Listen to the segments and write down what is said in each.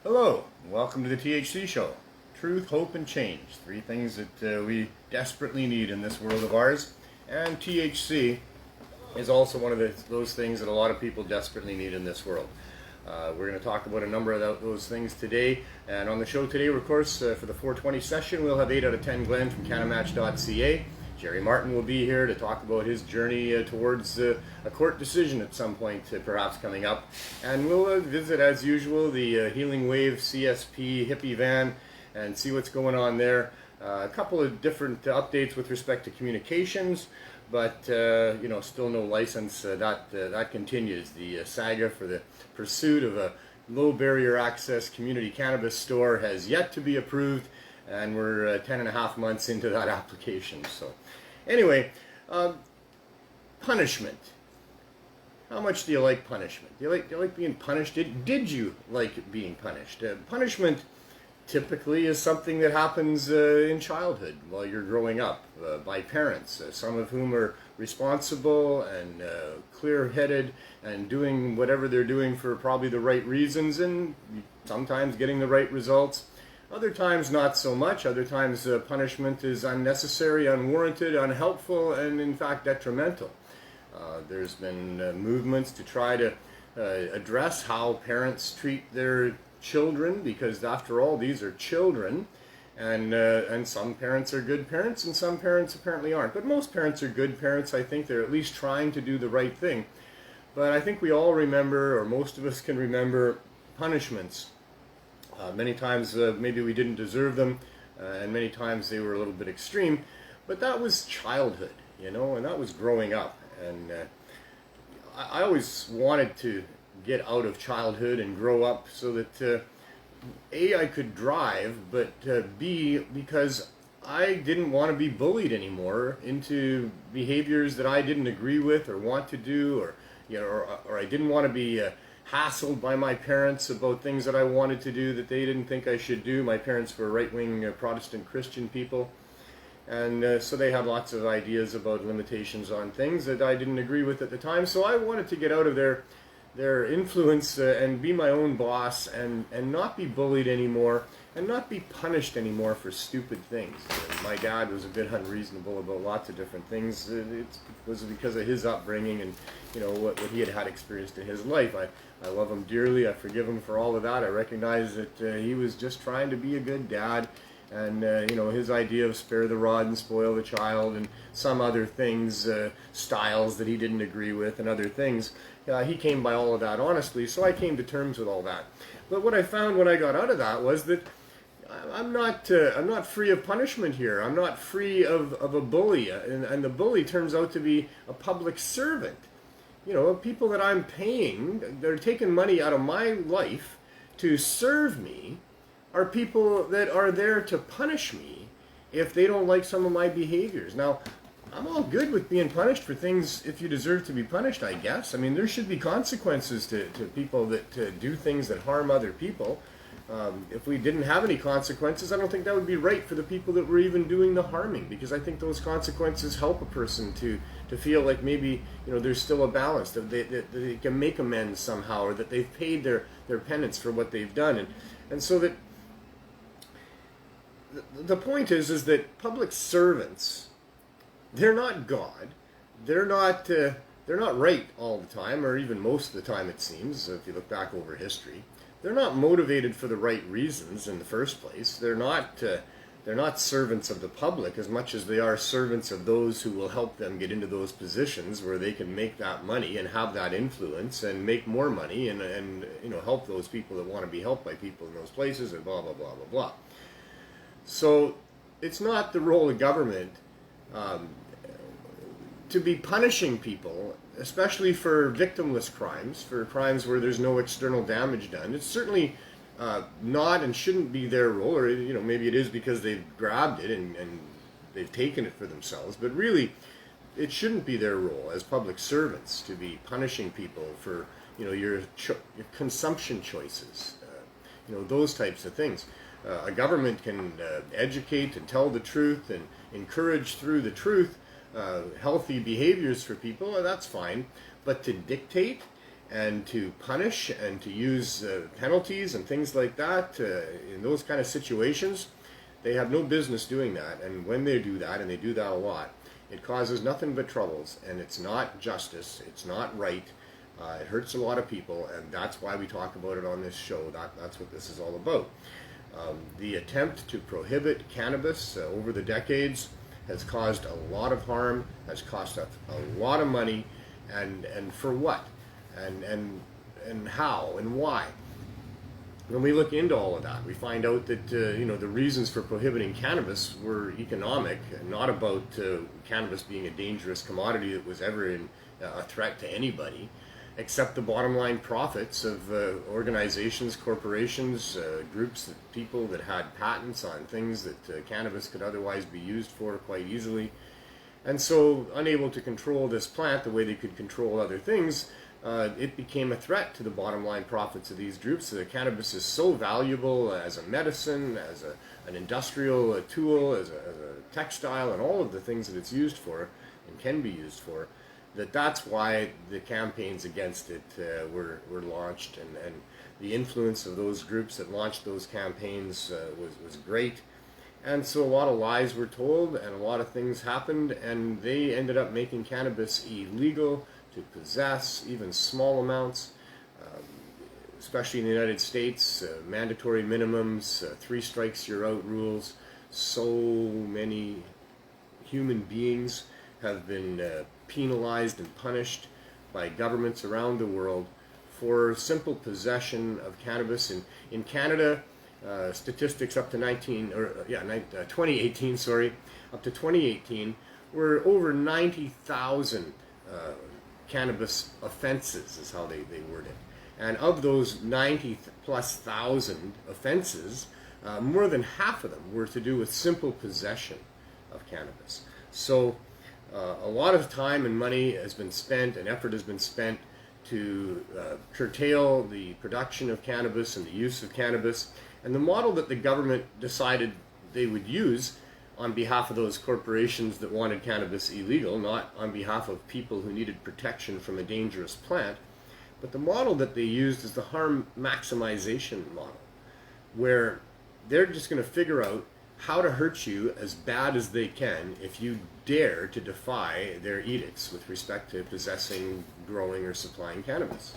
Hello, welcome to the THC Show. Truth, hope, and change. Three things that we desperately need in this world of ours. And THC is also one of those things that a lot of people desperately need in this world. We're going to talk about a number of those things today. And on the show today, of course, for the 420 session, we'll have 8 out of 10 Glenn from CannaMatch.ca. Jerry Martin will be here to talk about his journey towards a court decision at some point, perhaps coming up. And we'll visit, as usual, the Healing Wave CSP hippie van and see what's going on there. A couple of different updates with respect to communications, but still no license. That continues. The saga for the pursuit of a low barrier access community cannabis store has yet to be approved, and we're 10.5 months into that application. So anyway, punishment. How much do you like punishment? Do you like being punished? Did you like being punished? Punishment typically is something that happens in childhood while you're growing up by parents, some of whom are responsible and clear-headed and doing whatever they're doing for probably the right reasons and sometimes getting the right results. Other times not so much. Other times punishment is unnecessary, unwarranted, unhelpful, and in fact detrimental. There's been movements to try to address how parents treat their children, because after all, these are children, and some parents are good parents and some parents apparently aren't. But most parents are good parents. I think they're at least trying to do the right thing. But I think we all remember, or most of us can remember, punishments. Many times maybe we didn't deserve them, and many times they were a little bit extreme, but that was childhood, and that was growing up. And I always wanted to get out of childhood and grow up so that A, I could drive, but B, because I didn't want to be bullied anymore into behaviors that I didn't agree with or want to do, or I didn't want to be hassled by my parents about things that I wanted to do that they didn't think I should do. My parents were right-wing Protestant Christian people, and so they had lots of ideas about limitations on things that I didn't agree with at the time. So I wanted to get out of their influence and be my own boss and not be bullied anymore and not be punished anymore for stupid things. My dad was a bit unreasonable about lots of different things. It was because of his upbringing and what he had experienced in his life. I love him dearly. I forgive him for all of that. I recognize that he was just trying to be a good dad, and his idea of spare the rod and spoil the child and some other things, styles that he didn't agree with and other things. He came by all of that honestly, so I came to terms with all that. But what I found when I got out of that was that I'm not free of punishment here. I'm not free of a bully, and the bully turns out to be a public servant. People that I'm paying, they're taking money out of my life to serve me, are people that are there to punish me if they don't like some of my behaviors. Now, I'm all good with being punished for things if you deserve to be punished, I guess. I mean, there should be consequences to people that do things that harm other people. If we didn't have any consequences, I don't think that would be right for the people that were even doing the harming, because I think those consequences help a person to feel like maybe there's still a balance, that they can make amends somehow, or that they've paid their penance for what they've done. And so that the point is that public servants, they're not God. They're not right all the time, or even most of the time, it seems, if you look back over history. They're not motivated for the right reasons in the first place. They're not servants of the public as much as they are servants of those who will help them get into those positions where they can make that money and have that influence and make more money and help those people that want to be helped by people in those places and blah, blah, blah, blah, blah. So it's not the role of government to be punishing people, especially for victimless crimes, for crimes where there's no external damage done. It's certainly not and shouldn't be their role, or maybe it is because they've grabbed it and they've taken it for themselves, but really it shouldn't be their role as public servants to be punishing people for your consumption choices, those types of things. A government can educate and tell the truth and encourage through the truth healthy behaviors for people, that's fine. But to dictate and to punish and to use penalties and things like that in those kind of situations. They have no business doing that, and when they do that, and they do that a lot, it causes nothing but troubles, and it's not justice, it's not right, it hurts a lot of people, and that's why we talk about it on this show. That's what this is all about. The attempt to prohibit cannabis over the decades has caused a lot of harm, has cost us a lot of money, and for what? And how and why? When we look into all of that, we find out that the reasons for prohibiting cannabis were economic, not about cannabis being a dangerous commodity that was ever a threat to anybody, except the bottom line profits of organizations, corporations, groups, people that had patents on things that cannabis could otherwise be used for quite easily. And so, unable to control this plant the way they could control other things, it became a threat to the bottom line profits of these groups. So the cannabis is so valuable as a medicine, as an industrial tool, as a textile, and all of the things that it's used for and can be used for, that's why the campaigns against it were launched, and the influence of those groups that launched those campaigns was great. And so a lot of lies were told, and a lot of things happened, and they ended up making cannabis illegal to possess, even small amounts, especially in the United States, mandatory minimums, 3 strikes you're out rules. So many human beings have been penalized and punished by governments around the world for simple possession of cannabis. In Canada, statistics up to 2018, up to 2018, were over 90,000 cannabis offenses, is how they word it. And of those 90+ thousand offenses, more than half of them were to do with simple possession of cannabis. So a lot of time and money has been spent, and effort has been spent to curtail the production of cannabis and the use of cannabis. And the model that the government decided they would use on behalf of those corporations that wanted cannabis illegal, not on behalf of people who needed protection from a dangerous plant, but the model that they used is the harm maximization model, where they're just going to figure out how to hurt you as bad as they can if you dare to defy their edicts with respect to possessing, growing, or supplying cannabis.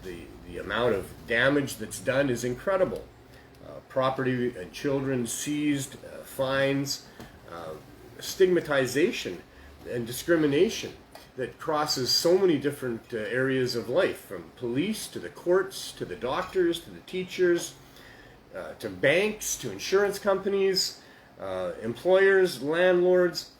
The amount of damage that's done is incredible. Property and children seized, fines, stigmatization and discrimination that crosses so many different areas of life, from police to the courts to the doctors to the teachers, to banks, to insurance companies, employers, landlords.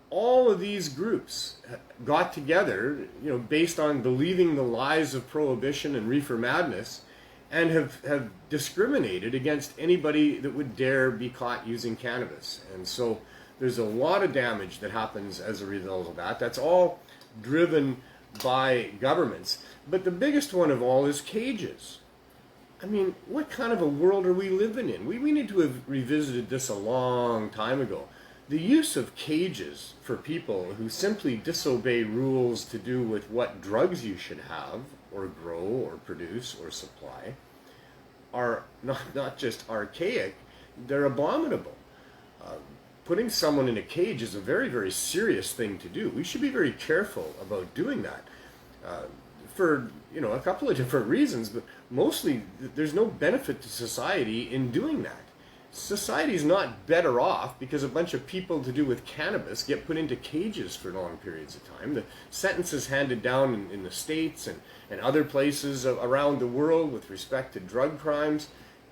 All of these groups got together, based on believing the lies of prohibition and reefer madness, and have discriminated against anybody that would dare be caught using cannabis. And so there's a lot of damage that happens as a result of that. That's all driven by governments. But the biggest one of all is cages. I mean, what kind of a world are we living in? We need to have revisited this a long time ago. The use of cages for people who simply disobey rules to do with what drugs you should have, or grow, or produce, or supply, are not just archaic, they're abominable. Putting someone in a cage is a very, very serious thing to do. We should be very careful about doing that for a couple of different reasons, but mostly there's no benefit to society in doing that. Society's not better off because a bunch of people to do with cannabis get put into cages for long periods of time. The sentences handed down in the States and other places around the world with respect to drug crimes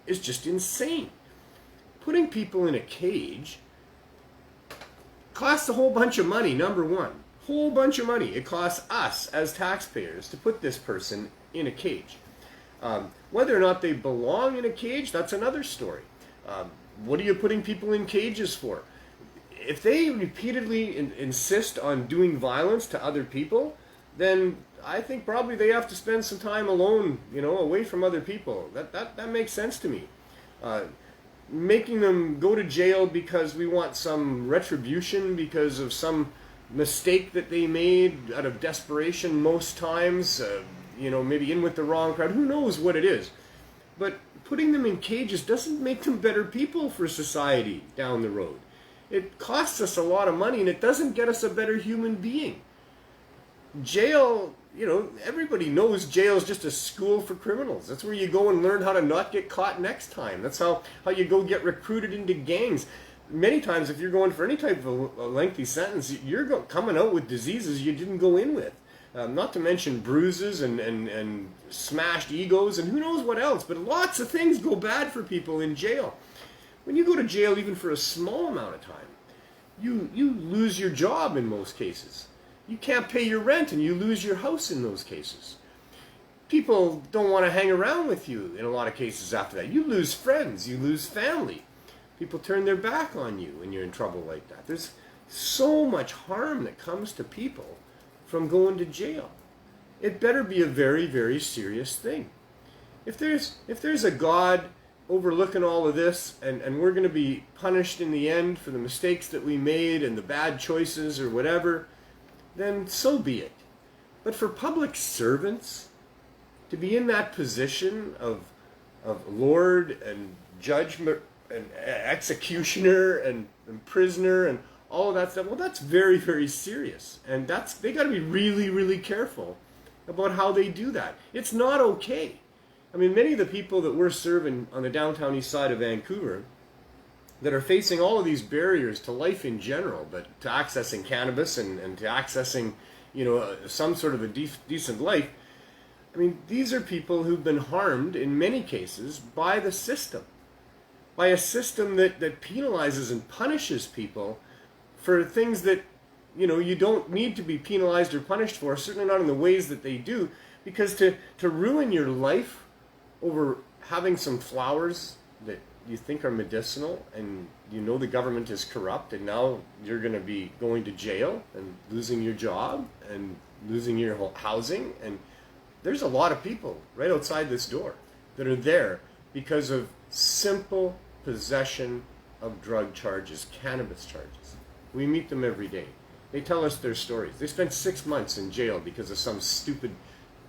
is just insane. Putting people in a cage costs a whole bunch of money, number one. Whole bunch of money. It costs us as taxpayers to put this person in a cage. Whether or not they belong in a cage, that's another story. What are you putting people in cages for? If they repeatedly insist on doing violence to other people, then I think probably they have to spend some time alone, away from other people. That makes sense to me. Making them go to jail because we want some retribution because of some mistake that they made out of desperation most times, maybe in with the wrong crowd, who knows what it is. But putting them in cages doesn't make them better people for society down the road. It costs us a lot of money, and it doesn't get us a better human being. Jail, everybody knows jail is just a school for criminals. That's where you go and learn how to not get caught next time. That's how you go get recruited into gangs. Many times, if you're going for any type of a lengthy sentence, you're coming out with diseases you didn't go in with. Not to mention bruises and smashed egos and who knows what else. But lots of things go bad for people in jail. When you go to jail, even for a small amount of time, you lose your job in most cases. You can't pay your rent and you lose your house in those cases. People don't want to hang around with you in a lot of cases after that. You lose friends, you lose family. People turn their back on you when you're in trouble like that. There's so much harm that comes to people from going to jail. It better be a very, very serious thing. If there's a God overlooking all of this, and we're going to be punished in the end for the mistakes that we made and the bad choices or whatever, then so be it. But for public servants to be in that position of Lord and judge and executioner and prisoner and all of that stuff, well, that's very, very serious. And they got to be really, really careful about how they do that. It's not okay. I mean, many of the people that we're serving on the downtown east side of Vancouver that are facing all of these barriers to life in general, but to accessing cannabis and to accessing, some sort of a decent life, I mean, these are people who've been harmed in many cases by the system, by a system that penalizes and punishes people for things that, you don't need to be penalized or punished for, certainly not in the ways that they do, because to ruin your life over having some flowers that you think are medicinal and the government is corrupt and now you're going to be going to jail and losing your job and losing your housing, and there's a lot of people right outside this door that are there because of simple possession of drug charges, cannabis charges. We meet them every day. They tell us their stories. They spent 6 months in jail because of some stupid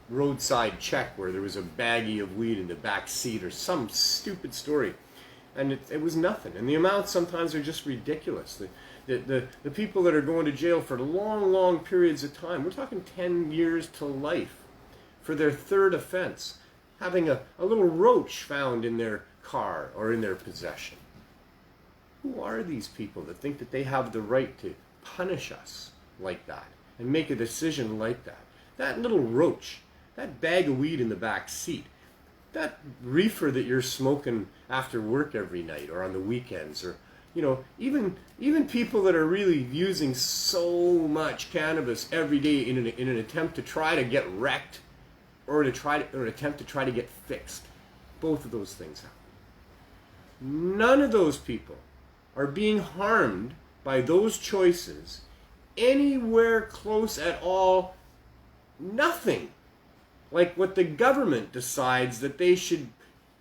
roadside check where there was a baggie of weed in the back seat or some stupid story. And it was nothing. And the amounts sometimes are just ridiculous. The people that are going to jail for long, long periods of time, we're talking 10 years to life, for their third offense, having a little roach found in their car or in their possession. Who are these people that think that they have the right to punish us like that and make a decision like that? That little roach, that bag of weed in the back seat, that reefer that you're smoking after work every night or on the weekends, or even people that are really using so much cannabis every day in an attempt to try to get wrecked or an attempt to try to get fixed. Both of those things happen. None of those people are being harmed by those choices anywhere close at all. Nothing like what the government decides that they should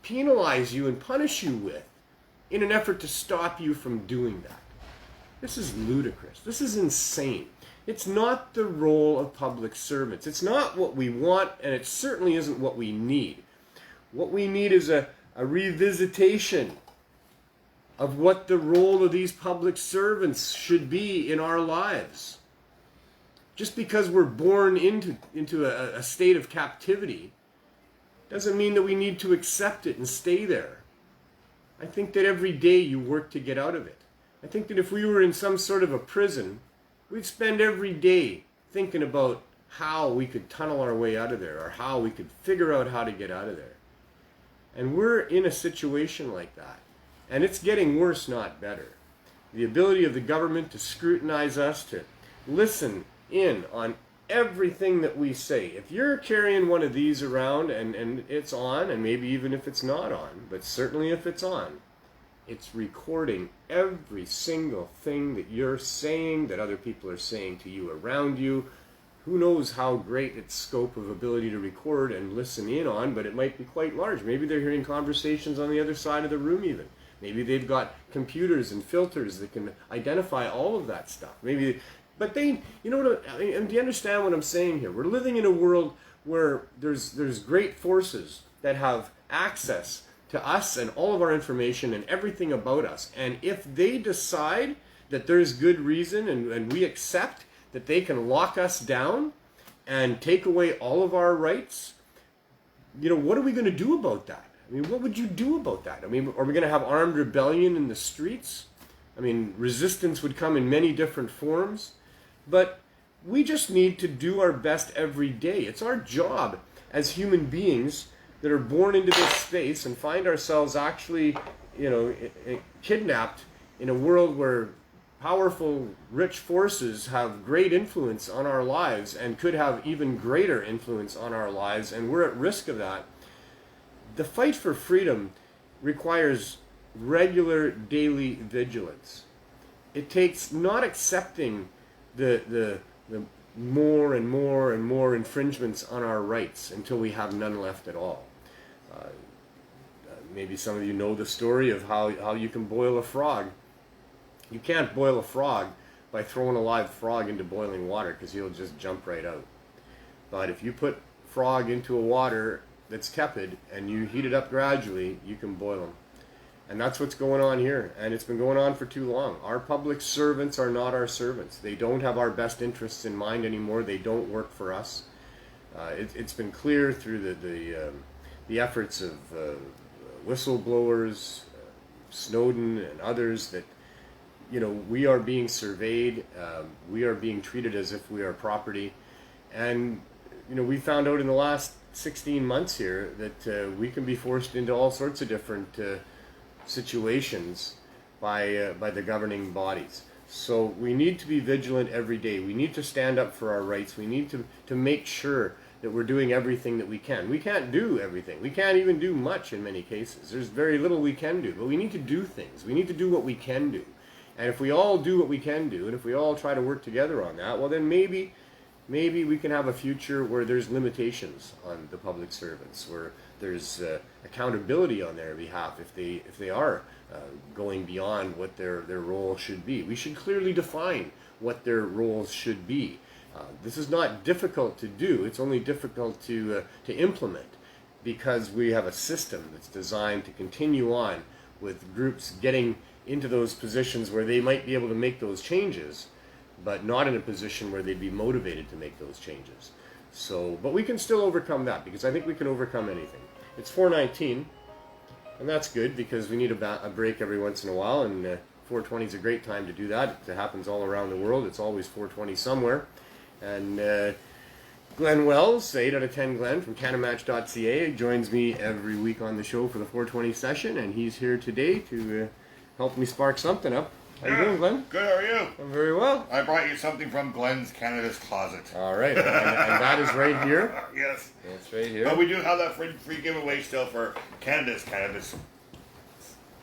penalize you and punish you with in an effort to stop you from doing that. This is ludicrous. This is insane. It's not the role of public servants. It's not what we want, and it certainly isn't what we need. What we need is a revisitation of what the role of these public servants should be in our lives. Just because we're born into a state of captivity doesn't mean that we need to accept it and stay there. I think that every day you work to get out of it. I think that if we were in some sort of a prison, we'd spend every day thinking about how we could tunnel our way out of there, or how we could figure out how to get out of there. And we're in a situation like that. And it's getting worse, not better. The ability of the government to scrutinize us, to listen in on everything that we say. If you're carrying one of these around and it's on, and maybe even if it's not on, but certainly if it's on, it's recording every single thing that you're saying, that other people are saying to you around you. Who knows how great its scope of ability to record and listen in on, but it might be quite large. Maybe they're hearing conversations on the other side of the room even. Maybe they've got computers and filters that can identify all of that stuff. Maybe But they, you know what, I mean, do you understand what I'm saying here? We're living in a world where there's great forces that have access to us and all of our information and everything about us. And if they decide that there's good reason and we accept that they can lock us down and take away all of our rights, you know, what are we going to do about that? I mean, what would you do about that? I mean, are we going to have armed rebellion in the streets? I mean, resistance would come in many different forms. But we just need to do our best every day. It's our job as human beings that are born into this space and find ourselves actually, you know, kidnapped in a world where powerful, rich forces have great influence on our lives and could have even greater influence on our lives, and we're at risk of that. The fight for freedom requires regular daily vigilance. It takes not accepting the more and more and more infringements on our rights until we have none left at all. Maybe some of you know the story of how you can boil a frog. You can't boil a frog by throwing a live frog into boiling water, because he'll just jump right out. But if you put frog into a water that's tepid and you heat it up gradually, you can boil them. And that's what's going on here, and it's been going on for too long. Our public servants are not our servants. They don't have our best interests in mind anymore. They don't work for us. It's been clear through the efforts of whistleblowers, Snowden and others, that, you know, we are being surveyed. We are being treated as if we are property. And, you know, we found out in the last 16 months here that we can be forced into all sorts of different situations by the governing bodies. So we need to be vigilant every day. We need to stand up for our rights. We need to make sure that we're doing everything that we can. We can't do everything. We can't even do much in many cases. There's very little we can do, but we need to do things. We need to do what we can do. And if we all do what we can do, and if we all try to work together on that, well, then maybe we can have a future where there's limitations on the public servants, where there's accountability on their behalf if they are going beyond what their role should be. We should clearly define what their roles should be. This is not difficult to do. It's only difficult to implement, because we have a system that's designed to continue on with groups getting into those positions where they might be able to make those changes, but not in a position where they'd be motivated to make those changes. So, but we can still overcome that, because I think we can overcome anything. It's 4:19, and that's good, because we need a break every once in a while, and 4:20 is a great time to do that. It happens all around the world. It's always 4:20 somewhere. And Glenn Wells, 8 out of 10 Glenn from CannaMatch.ca, joins me every week on the show for the 4:20 session, and he's here today to help me spark something up. How you doing, Glenn? Good, how are you? I'm very well. I brought you something from Glenn's cannabis closet. All right, and that is right here. Yes. That's right here. But we do have that free giveaway still for Canada's Cannabis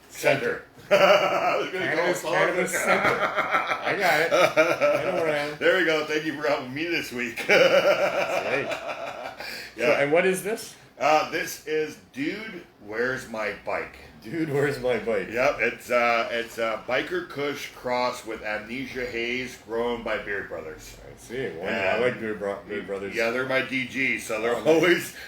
Center. I was going to go Cannabis Center. I got it. I know where I am. There we go. Thank you for helping me this week. That's right. Yeah. So, and what is this? This is Dude, Where's My Bike? Dude, Where's My Bike? Yep, it's a Biker Kush cross with Amnesia Haze grown by Beard Brothers. I see. Well, I like Beard Brothers. Yeah, they're my DG, so they're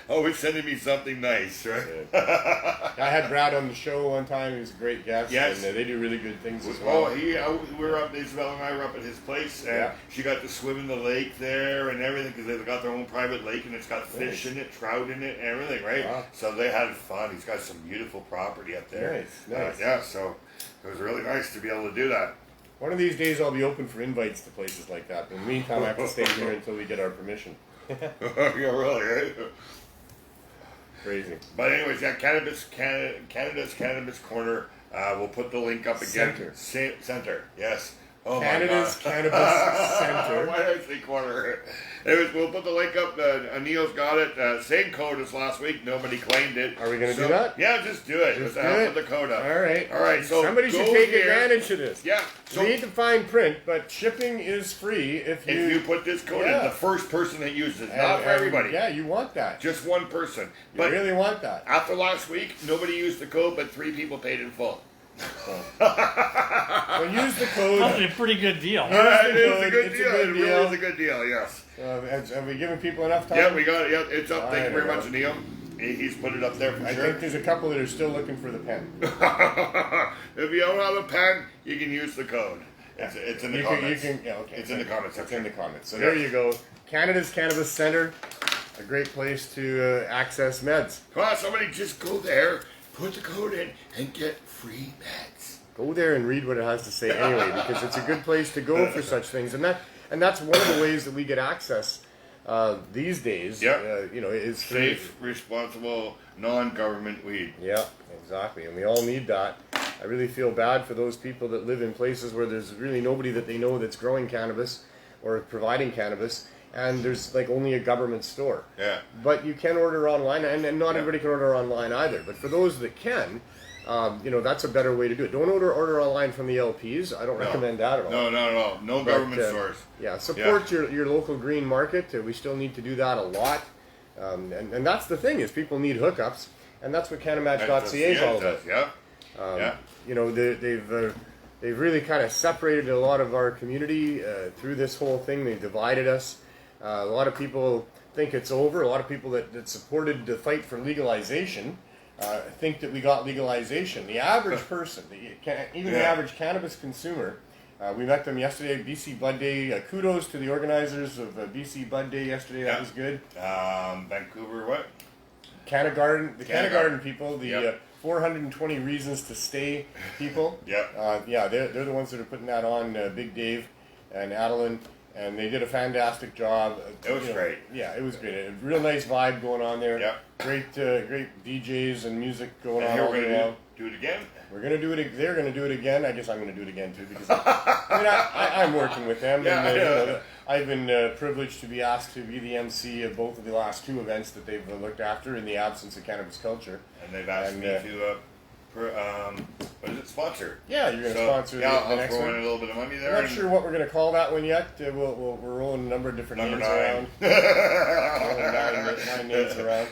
always sending me something nice, right? I had Brad on the show one time. He was a great guest. Yes. And they do really good things as well. Oh, we were up, Isabel and I were up at his place, and she got to swim in the lake there and everything, because they've got their own private lake, and it's got fish in it, trout in it, and everything, right? Wow. So they had fun. He's got some beautiful property up there. Nice. Yeah, so it was really nice to be able to do that. One of these days I'll be open for invites to places like that. In the meantime, I have to stay here until we get our permission. Yeah, really, right? Crazy. But anyways, yeah, Canada's Cannabis Corner. We'll put the link up again. Center, yes. Oh Canada's Cannabis Center. Why did I say corner? Anyways, we'll put the link up. Neil's got it. Same code as last week. Nobody claimed it. Are we going to do that? Yeah, just do it. Just put the code up. All right. All right. So somebody should take advantage of this. Yeah. So we need to find print, but shipping is free if you put this code in. The first person that uses it, not for everybody. Yeah, you want that. Just one person. You really want that. After last week, nobody used the code, but 3 people paid in full. So use the code. That's a pretty good deal. It is a good It's a deal. good It deal. really is a good deal. Yes. Have we given people enough time? Yeah, we got it. Yeah, it's up. Thank you very Alright, much, Neil. He's put it up there for I sure. think there's a couple that are still looking for the pen. If you don't have a pen, you can use the code. It's in the comments. Yeah, okay. It's in the comments It's section. in the comments. So Yeah. there you go. Canada's Cannabis Center, a great place to access meds. Come on, somebody just go there, put the code in, and get free meds. Go there and read what it has to say anyway, because it's a good place to go for such things, and that's one of the ways that we get access these days. Yeah. Is through- Safe, responsible, non-government weed. Yeah, exactly, and we all need that. I really feel bad for those people that live in places where there's really nobody that they know that's growing cannabis or providing cannabis, and there's like only a government store. Yeah. But you can order online, and not everybody can order online either. But for those that can, that's a better way to do it. Don't order online from the LPs. I don't recommend that at all. No. No government stores. Yeah, support your local green market. We still need to do that a lot. And that's the thing, is people need hookups, and that's what CannaMatch.ca is all about. Yeah. They've really kind of separated a lot of our community through this whole thing. They've divided us. A lot of people think it's over. A lot of people that supported the fight for legalization think that we got legalization. The average person, even the average cannabis consumer, we met them yesterday, BC Bud Day. Kudos to the organizers of BC Bud Day yesterday. That was good. Vancouver, what? Canna Garden, the Canna Garden. Garden people, the 420 Reasons to Stay people. They're the ones that are putting that on. Big Dave and Adeline, and they did a fantastic job. It was great. Yeah, it was great. A real nice vibe going on there. Yeah. Great DJs and music going And on here all we're day going long. to do it again. We're gonna do it. They're gonna do it again. I guess I'm gonna do it again too, because I'm working with them. And, I've been privileged to be asked to be the MC of both of the last two events that they've looked after in the absence of cannabis culture. And they've asked me to, what is it, sponsor? Yeah, you're gonna sponsor the I'll next throw one. in a little bit of money there. I'm not sure what we're gonna call that one yet. We're rolling a number of different Number names 9. around. Rolling nine names around.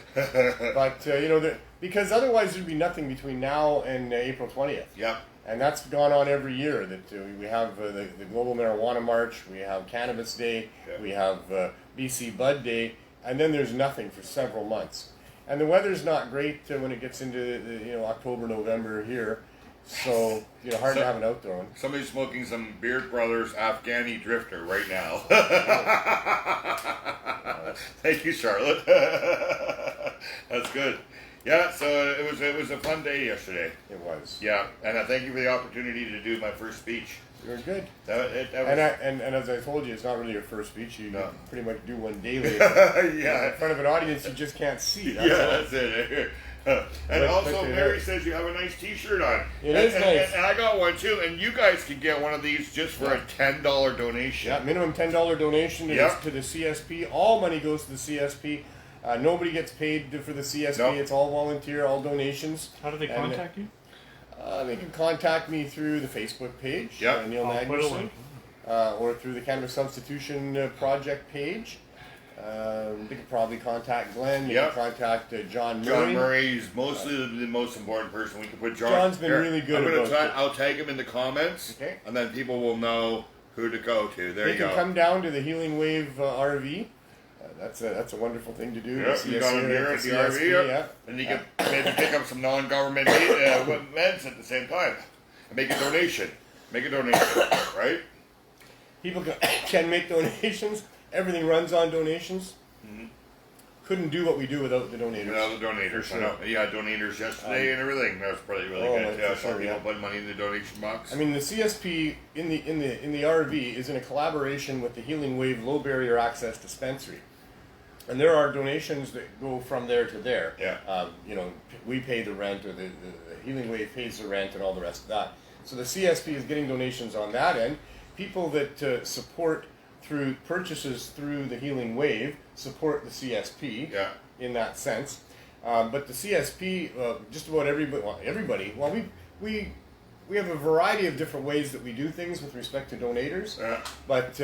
But because otherwise there'd be nothing between now and April 20th. Yep. And that's gone on every year. That we have the Global Marijuana March, we have Cannabis Day, we have BC Bud Day, and then there's nothing for several months. And the weather's not great when it gets into October, November here, so hard to have an outdoor one. Somebody's smoking some Beard Brothers Afghani Drifter right now. Thank you, Charlotte. That's good. Yeah, so it was a fun day yesterday. It was. Yeah, and I thank you for the opportunity to do my first speech. You were good. That was, And as I told you, it's not really your first speech. You pretty much do one daily. yeah. In front of an audience you just can't see. That's it. And But Mary says you have a nice T-shirt on. It is nice. And I got one too. And you guys can get one of these just for a $10 donation. Yeah, minimum $10 donation to the CSP. All money goes to the CSP. Nobody gets paid for the CSP. Nope. It's all volunteer, all donations. How do they contact you? They can contact me through the Facebook page, Neil I'll put a Magnuson, link. or through the Cannabis Substitution Project page. They can probably contact Glenn. You can contact John Murray. John Murray's mostly the most important person. We can put John. John's been really good I'll tag him in the comments, and then people will know who to go to. There you go. They can come down to the Healing Wave RV. That's a wonderful thing to do. Yep, you got him here at the RV, and you can maybe pick up some non-government meds at the same time, and make a donation. Right? People can make donations. Everything runs on donations. Mm-hmm. Couldn't do what we do without the donators. Without the donators, sure. I know. You had donators yesterday and everything. That was probably really good. Yeah, sure, people put money in the donation box. I mean, the CSP in the RV is in a collaboration with the Healing Wave Low Barrier Access Dispensary, and there are donations that go from there to there. Yeah. We pay the rent, or the Healing Wave pays the rent, and all the rest of that. So the CSP is getting donations on that end. People that support through purchases through the Healing Wave support the CSP in that sense. But the CSP, just about everybody, we have a variety of different ways that we do things with respect to donators. But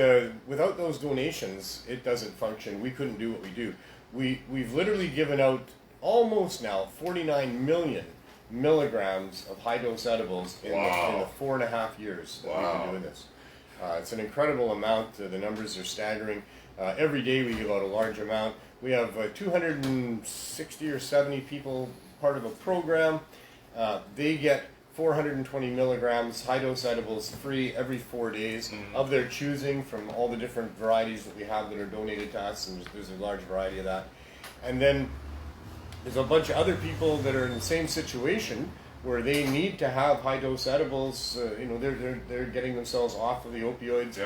without those donations, it doesn't function. We couldn't do what we do. We've literally given out almost now 49 million milligrams of high-dose edibles in the 4.5 years that we've been doing this. It's an incredible amount. The numbers are staggering. Every day we give out a large amount. We have 260 or 70 people part of a program. They get 420 milligrams high-dose edibles free every 4 days of their choosing from all the different varieties that we have that are donated to us, and there's a large variety of that. And then there's a bunch of other people that are in the same situation where they need to have high-dose edibles. They're getting themselves off of the opioids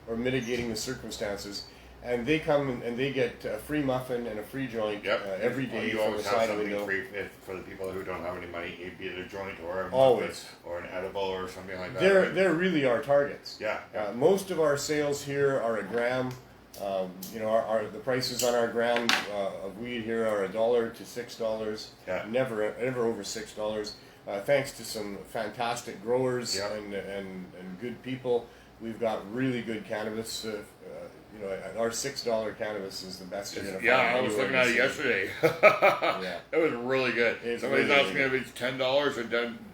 or mitigating the circumstances. And they come and they get a free muffin and a free joint every day. You always have something free for the people who don't have any money, be it a joint or a muffin or an edible or something like that. They're really our targets. Yeah. Most of our sales here are a gram. The prices on our gram of weed here are $1 to $6. Yeah. Never over $6. Thanks to some fantastic growers and good people, we've got really good cannabis. Our $6 cannabis is the best you're going to find. Yeah, I was looking at it yesterday. It was really good. Somebody's asking me if it's $10 or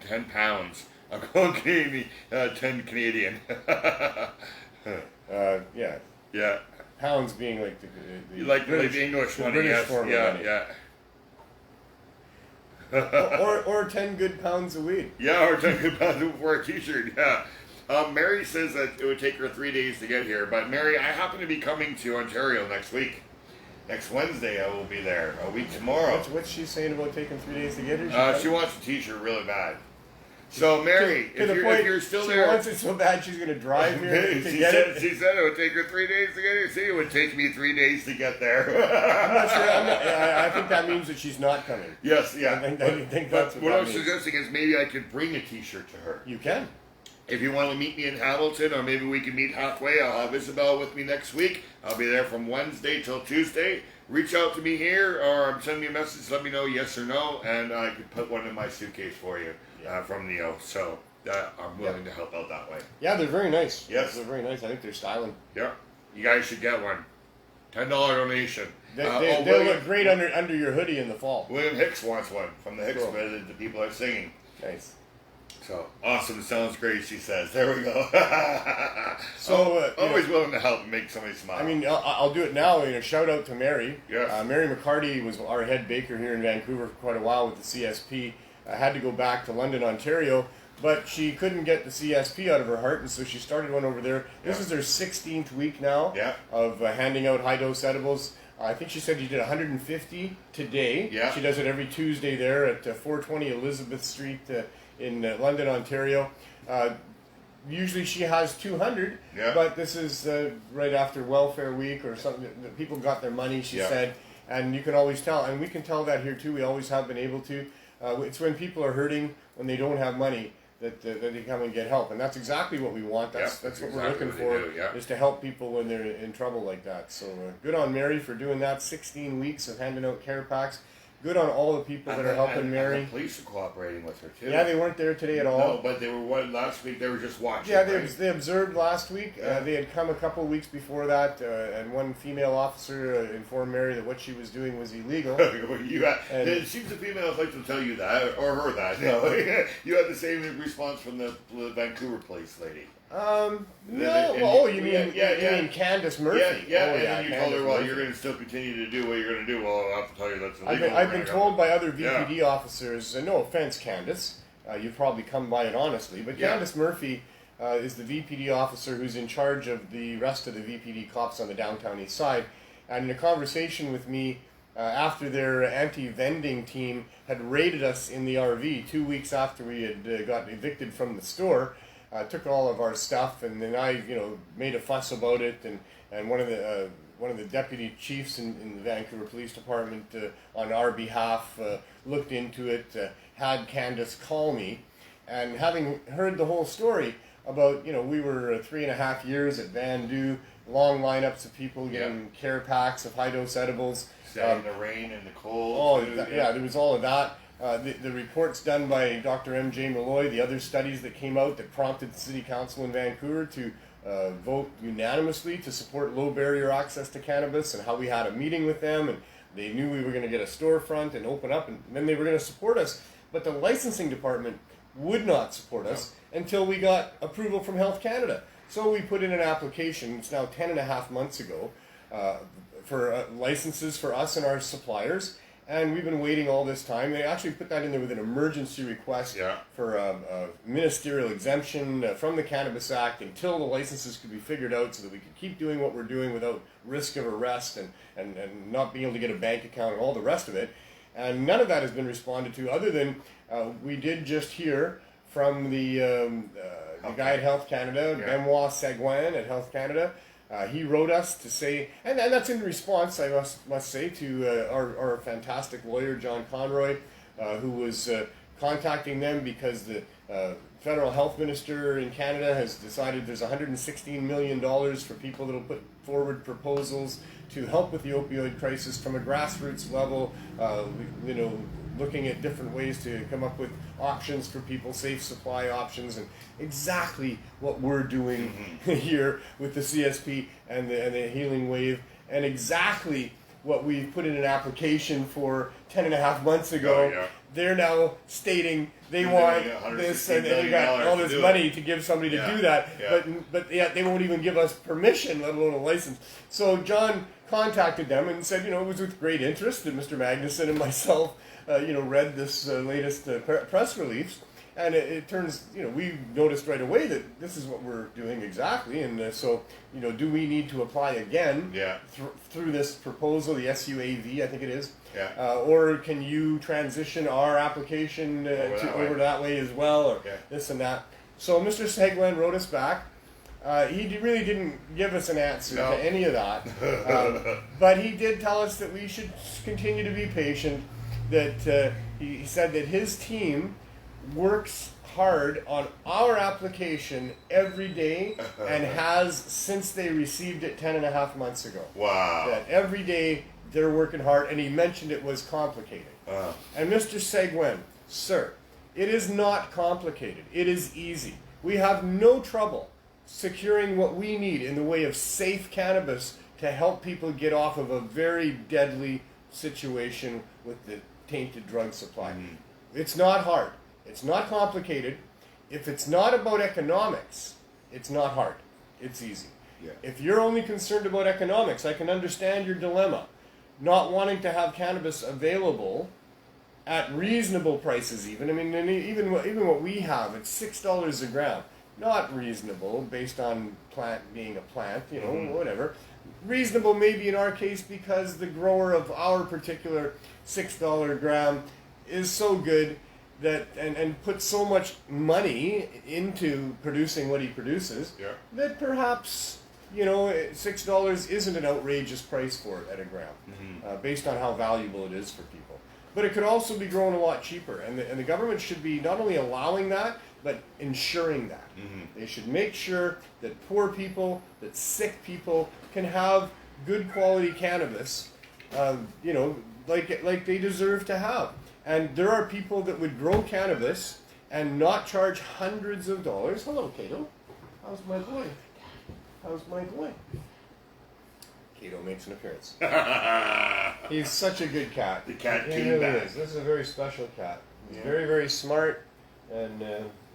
10 pounds. I'm going Canadian, 10 Canadian. Yeah. Pounds being like the English money, British yes. form of money. or 10 good pounds of weed. Yeah, or 10 good pounds for a t-shirt, yeah. Mary says that it would take her 3 days to get here, but Mary, I happen to be coming to Ontario next week. Next Wednesday I will be there, a week tomorrow. What's she saying about taking 3 days to get here? She wants a t-shirt really bad. So Mary, if you're still there... She wants it so bad she's going to drive here to get it? She said it would take her 3 days to get here. See, it would take me 3 days to get there. I'm not sure. I think that means that she's not coming. Yes, yeah. I think that's what I'm suggesting is maybe I could bring a t-shirt to her. You can. If you want to meet me in Hamilton, or maybe we can meet halfway, I'll have Isabel with me next week. I'll be there from Wednesday till Tuesday. Reach out to me here, or send me a message, let me know yes or no, and I could put one in my suitcase for you from Neil. So I'm willing to help out that way. Yeah, they're very nice. Yes. They're very nice. I think they're styling. Yeah. You guys should get one. $10 donation. They look great under your hoodie in the fall. William Hicks wants one from the Hicks band. The people are singing. Nice. So awesome, sounds great. She says, "There we go." So always willing to help and make somebody smile. I mean, I'll do it now. Shout out to Mary. Yes. Mary McCarty was our head baker here in Vancouver for quite a while with the CSP. I had to go back to London, Ontario, but she couldn't get the CSP out of her heart, and so she started one over there. This is her 16th week now of handing out high-dose edibles. I think she said you did 150 today. Yeah. She does it every Tuesday there at 420 Elizabeth Street in London, Ontario. Usually she has 200, but this is right after Welfare Week or something. People got their money, she said, and you can always tell. And we can tell that here too. We always have been able to. It's when people are hurting, when they don't have money, that they come and get help. And that's exactly what we want. That's what exactly we're looking for, do, is to help people when they're in trouble like that. So good on Mary for doing that. 16 weeks of handing out care packs. Good on all the people that are helping Mary. The police are cooperating with her too. Yeah, they weren't there today at all. No, but they were last week. They were just watching. Yeah, they observed last week. They had come a couple of weeks before that, and one female officer informed Mary that what she was doing was illegal. It seems the females like to tell you that, or her that. No, you had the same response from the Vancouver police lady. No. You mean Candace Murphy? Yeah. And then you told her, well, you're going to still continue to do what you're going to do. Well, I'll have to tell you that's illegal. I've been told by other VPD officers, no offense, Candace, you've probably come by it honestly, but Candace Murphy is the VPD officer who's in charge of the rest of the VPD cops on the downtown east side. And in a conversation with me, after their anti-vending team had raided us in the RV 2 weeks after we had got evicted from the store, took all of our stuff, and then I, made a fuss about it, and one of the deputy chiefs in the Vancouver Police Department on our behalf looked into it, had Candace call me, and having heard the whole story about, we were 3.5 years at Vandu, long lineups of people getting care packs of high-dose edibles. In the rain and the cold. There was all of that. The reports done by Dr. M.J. Malloy, the other studies that came out that prompted the City Council in Vancouver to vote unanimously to support low barrier access to cannabis, and how we had a meeting with them, and they knew we were going to get a storefront and open up, and then they were going to support us. but the licensing department would not support us until we got approval from Health Canada. So we put in an application, it's now 10.5 months ago, for licenses for us and our suppliers. And we've been waiting all this time. They actually put that in there with an emergency request for a ministerial exemption from the Cannabis Act until the licenses could be figured out so that we could keep doing what we're doing without risk of arrest and not being able to get a bank account and all the rest of it. And none of that has been responded to, other than we did just hear from the guy at Health Canada, Benoit Seguin at Health Canada. He wrote us to say, and that's in response, I must say, to our fantastic lawyer, John Conroy, who was contacting them because the federal health minister in Canada has decided there's $116 million for people that will put forward proposals to help with the opioid crisis from a grassroots level, looking at different ways to come up with options for people, safe supply options, and exactly what we're doing here with the CSP and the Healing Wave, and exactly what we put in an application for 10.5 months ago. They're now stating they want this, and they got all this money to give somebody to do that, but yet they won't even give us permission, let alone a license. So John contacted them and said, it was with great interest that Mr. Magnuson and myself read this latest press release, and it turns, we noticed right away that this is what we're doing exactly, and so, do we need to apply again through this proposal, the SUAV, I think it is, or can you transition our application over that way as well, or this and that. So Mr. Seguin wrote us back. He really didn't give us an answer to any of that, but he did tell us that we should continue to be patient, that he said that his team works hard on our application every day and has since they received it 10.5 months ago. Wow. That every day they're working hard, and he mentioned it was complicated. And Mr. Seguin, sir, it is not complicated. It is easy. We have no trouble securing what we need in the way of safe cannabis to help people get off of a very deadly situation with the tainted drug supply. It's not hard. It's not complicated. If it's not about economics, it's not hard. It's easy. If you're only concerned about economics, I can understand your dilemma. Not wanting to have cannabis available at reasonable prices even. I mean, even what we have, it's $6 a gram. Not reasonable based on plant being a plant, whatever. Reasonable maybe in our case because the grower of our particular $6 gram is so good that and puts so much money into producing what he produces that perhaps $6 isn't an outrageous price for it at a gram, based on how valuable it is for people. But it could also be grown a lot cheaper, and the government should be not only allowing that, but ensuring that. They should make sure that poor people, that sick people can have good quality cannabis, like they deserve to have. And there are people that would grow cannabis and not charge hundreds of dollars. Hello, Cato. How's my boy? Cato makes an appearance. He's such a good cat. The cat he came really back. is. This is a very special cat. He's very, very smart, and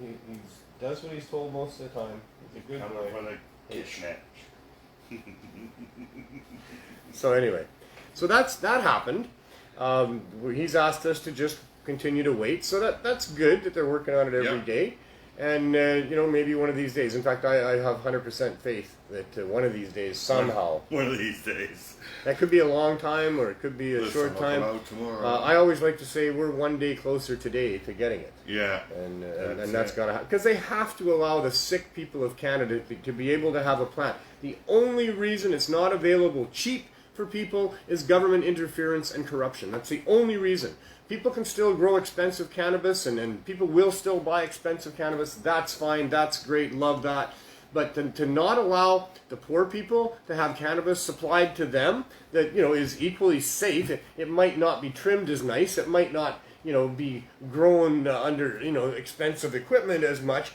he does what he's told most of the time. He's a good boy. For the kitchenette. So anyway, that happened. He's asked us to just continue to wait. So that's good that they're working on it every day. And, maybe one of these days. In fact, I have 100% faith that one of these days, somehow. One of these days. That could be a long time or it could be a short time. I always like to say we're one day closer today to getting it. Yeah. And that's got to happen. Because they have to allow the sick people of Canada to be able to have a plant. The only reason it's not available cheap for people is government interference and corruption. That's the only reason. People can still grow expensive cannabis, and people will still buy expensive cannabis. That's fine. That's great. Love that. But to not allow the poor people to have cannabis supplied to them that is equally safe. It might not be trimmed as nice. It might not be grown under expensive equipment as much.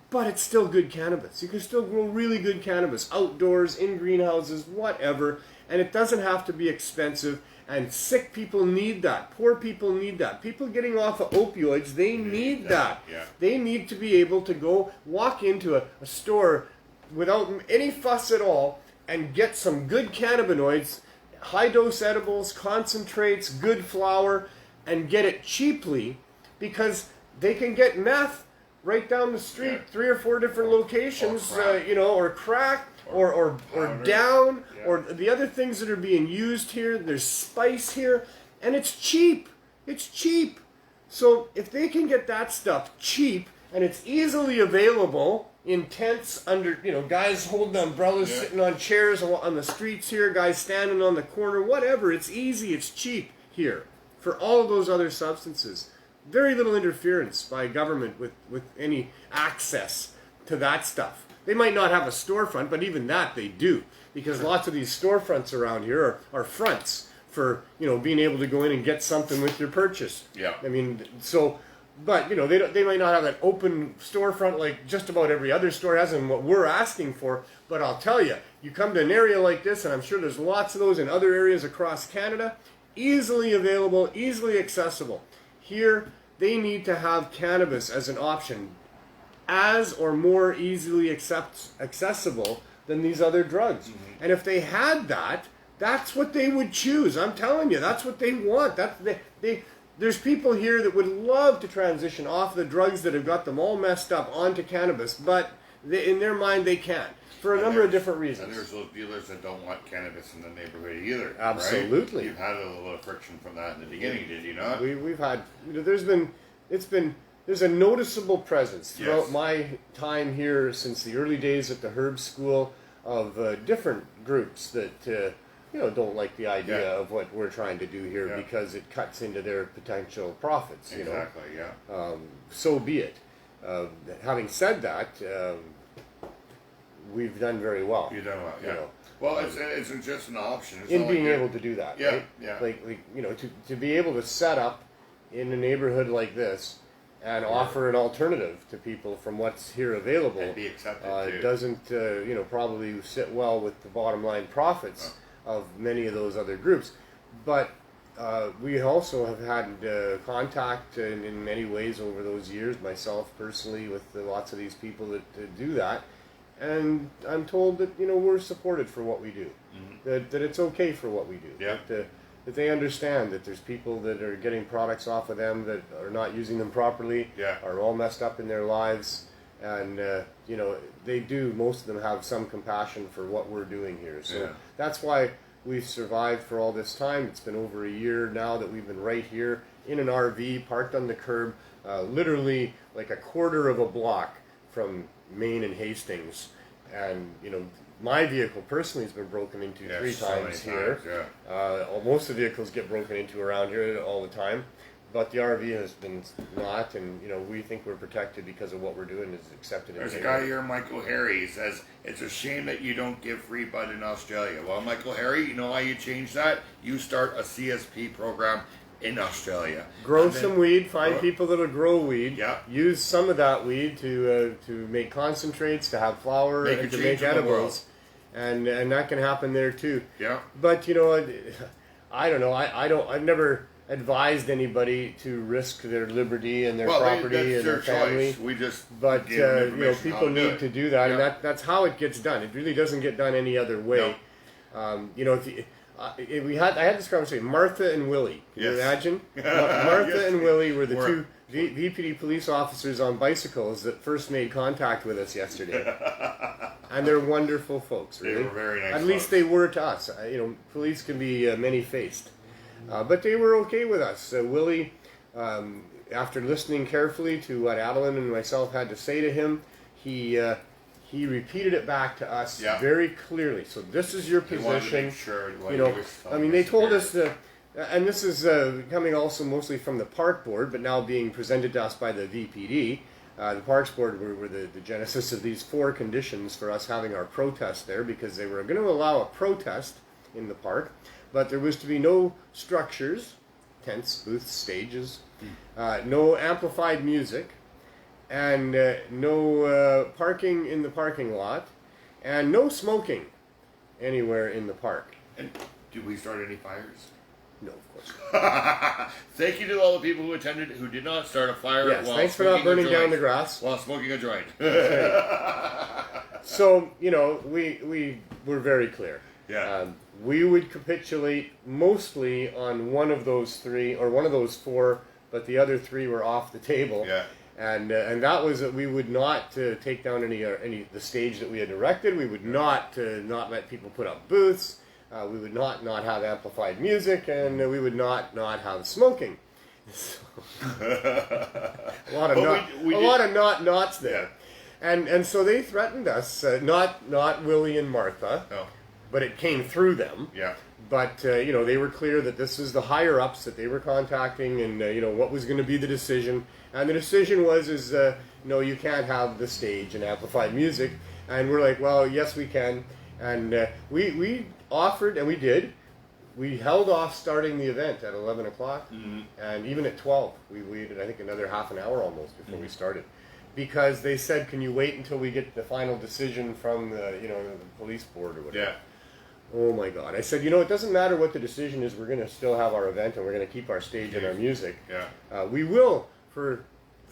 But it's still good cannabis. You can still grow really good cannabis outdoors, in greenhouses, whatever. And it doesn't have to be expensive. And sick people need that. Poor people need that. People getting off of opioids, they need that. Yeah. They need to be able to go walk into a store without any fuss at all and get some good cannabinoids, high-dose edibles, concentrates, good flour, and get it cheaply, because they can get meth right down the street, 3 or 4 different locations, or crack, or down, or the other things that are being used here. There's spice here, and it's cheap. It's cheap. So if they can get that stuff cheap, and it's easily available in tents under, guys holding umbrellas, sitting on chairs on the streets here, guys standing on the corner, whatever, it's easy, it's cheap here for all of those other substances. Very little interference by government with any access to that stuff. They might not have a storefront, but even that they do, because lots of these storefronts around here are fronts for, being able to go in and get something with your purchase. Yeah. I mean, so, but, they might not have an open storefront like just about every other store has and what we're asking for, but I'll tell you, you come to an area like this, and I'm sure there's lots of those in other areas across Canada, easily available, easily accessible. Here, they need to have cannabis as an option, as or more easily accessible than these other drugs. Mm-hmm. And if they had that, that's what they would choose. I'm telling you, that's what they want. There's people here that would love to transition off the drugs that have got them all messed up onto cannabis, but in their mind they can't, for a number of different reasons. And there's those dealers that don't want cannabis in the neighborhood either. Absolutely. Right? You've had a little friction from that in the beginning, did you not? We've had, there's a noticeable presence throughout my time here since the early days at the Herb School of different groups that don't like the idea of what we're trying to do here because it cuts into their potential profits. Exactly. So be it. Having said that, we've done very well. You've done well. Yeah. Well, it's just an option. It's in being able to do that. Yeah. Right? Yeah. Like to be able to set up in a neighborhood like this and offer an alternative to people from what's here available, and be accepted too. Doesn't probably sit well with the bottom line profits of many of those other groups. But we also have had contact in many ways over those years, myself personally, with lots of these people that do that. And I'm told that we're supported for what we do, that it's okay for what we do, that they understand that there's people that are getting products off of them that are not using them properly, are all messed up in their lives, and they do, most of them have some compassion for what we're doing here. So that's why we've survived for all this time. It's been over a year now that we've been right here in an RV parked on the curb, literally like a quarter of a block from Main and Hastings, and my vehicle personally has been broken into 3 times here. Most of the vehicles get broken into around here all the time, but the RV has been not, and we think we're protected because of what we're doing is accepted. There's a guy here, Michael Harry, he says it's a shame that you don't give free bud in Australia. Well, Michael Harry, you know how you change that? You start a CSP program in Australia. Grow some weed, find people that'll grow weed, use some of that weed to make concentrates, to have flour, and to make edibles, and that can happen there too. But I don't know, I've never advised anybody to risk their liberty and their property and their family. Choice. We just but people need to do that, and that's how it gets done. It really doesn't get done any other way. I had this conversation. Martha and Willie. Can you imagine? Martha and Willie were the two VPD police officers on bicycles that first made contact with us yesterday, and they're wonderful folks. Really, they were very nice. At least they were to us. Police can be many-faced, but they were okay with us. Willie, after listening carefully to what Adeline and myself had to say to him, he repeated it back to us very clearly. So this is your position. They told us that, and this is coming also mostly from the Park Board, but now being presented to us by the VPD. The Parks Board were the genesis of these 4 conditions for us having our protest there, because they were going to allow a protest in the park, but there was to be no structures, tents, booths, stages, no amplified music, and no parking in the parking lot, and no smoking anywhere in the park. And did we start any fires? No, of course not. Thank you to all the people who attended who did not start a fire Yes, while thanks for not smoking a burning down joint. the grass. While smoking a joint. So, you know, we were very clear. Yeah. We would capitulate mostly on one of those three, or one of those four, but the other three were off the table. Yeah. And that was that we would not take down any the stage that we had erected. We would not let people put up booths. We would not have amplified music, and we would not have smoking. So, a lot of nots there. And so they threatened us, not Willie and Martha, but it came through them. Yeah. But you know, they were clear that this is the higher ups that they were contacting, and you know what was going to be the decision. And the decision was no, you can't have the stage and amplified music. And we're like, well, yes, we can. And we offered, and we did. We held off starting the event at 11 o'clock, and even at 12, we waited, I think, another half an hour almost before we started. Because they said, can you wait until we get the final decision from the police board or whatever? Yeah. Oh my God. I said, you know, it doesn't matter what the decision is, we're going to still have our event, and we're going to keep our stage and our music. Yeah. We will, for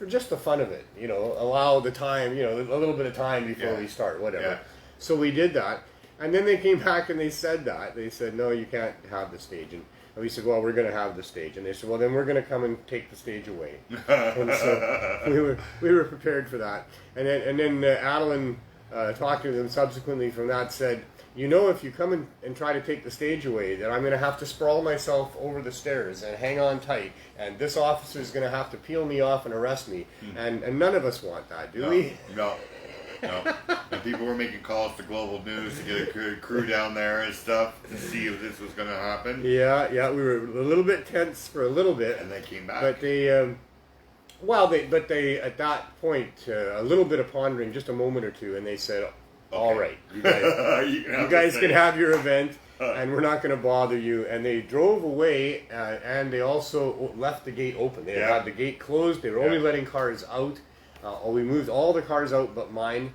just the fun of it, you know, allow the time, you know, a little bit of time before we start, whatever. Yeah. So we did that. And then they came back and they said that. They said, no, you can't have the stage. And we said, well, we're going to have the stage. And they said, well, then we're going to come and take the stage away. And so we were prepared for that. And then Adeline, talking to them subsequently from that, said, you know, if you come and try to take the stage away, then I'm going to have to sprawl myself over the stairs and hang on tight. And this officer is going to have to peel me off and arrest me. And none of us want that, do we? No. And people were making calls to Global News to get a crew down there and stuff to see if this was going to happen. Yeah, we were a little bit tense for a little bit. And they came back. But they at that point, a little bit of pondering, just a moment or two, and they said, all right, you guys can have your event, and we're not going to bother you. And they drove away, and they also left the gate open. They had the gate closed. They were only letting cars out. We moved all the cars out but mine.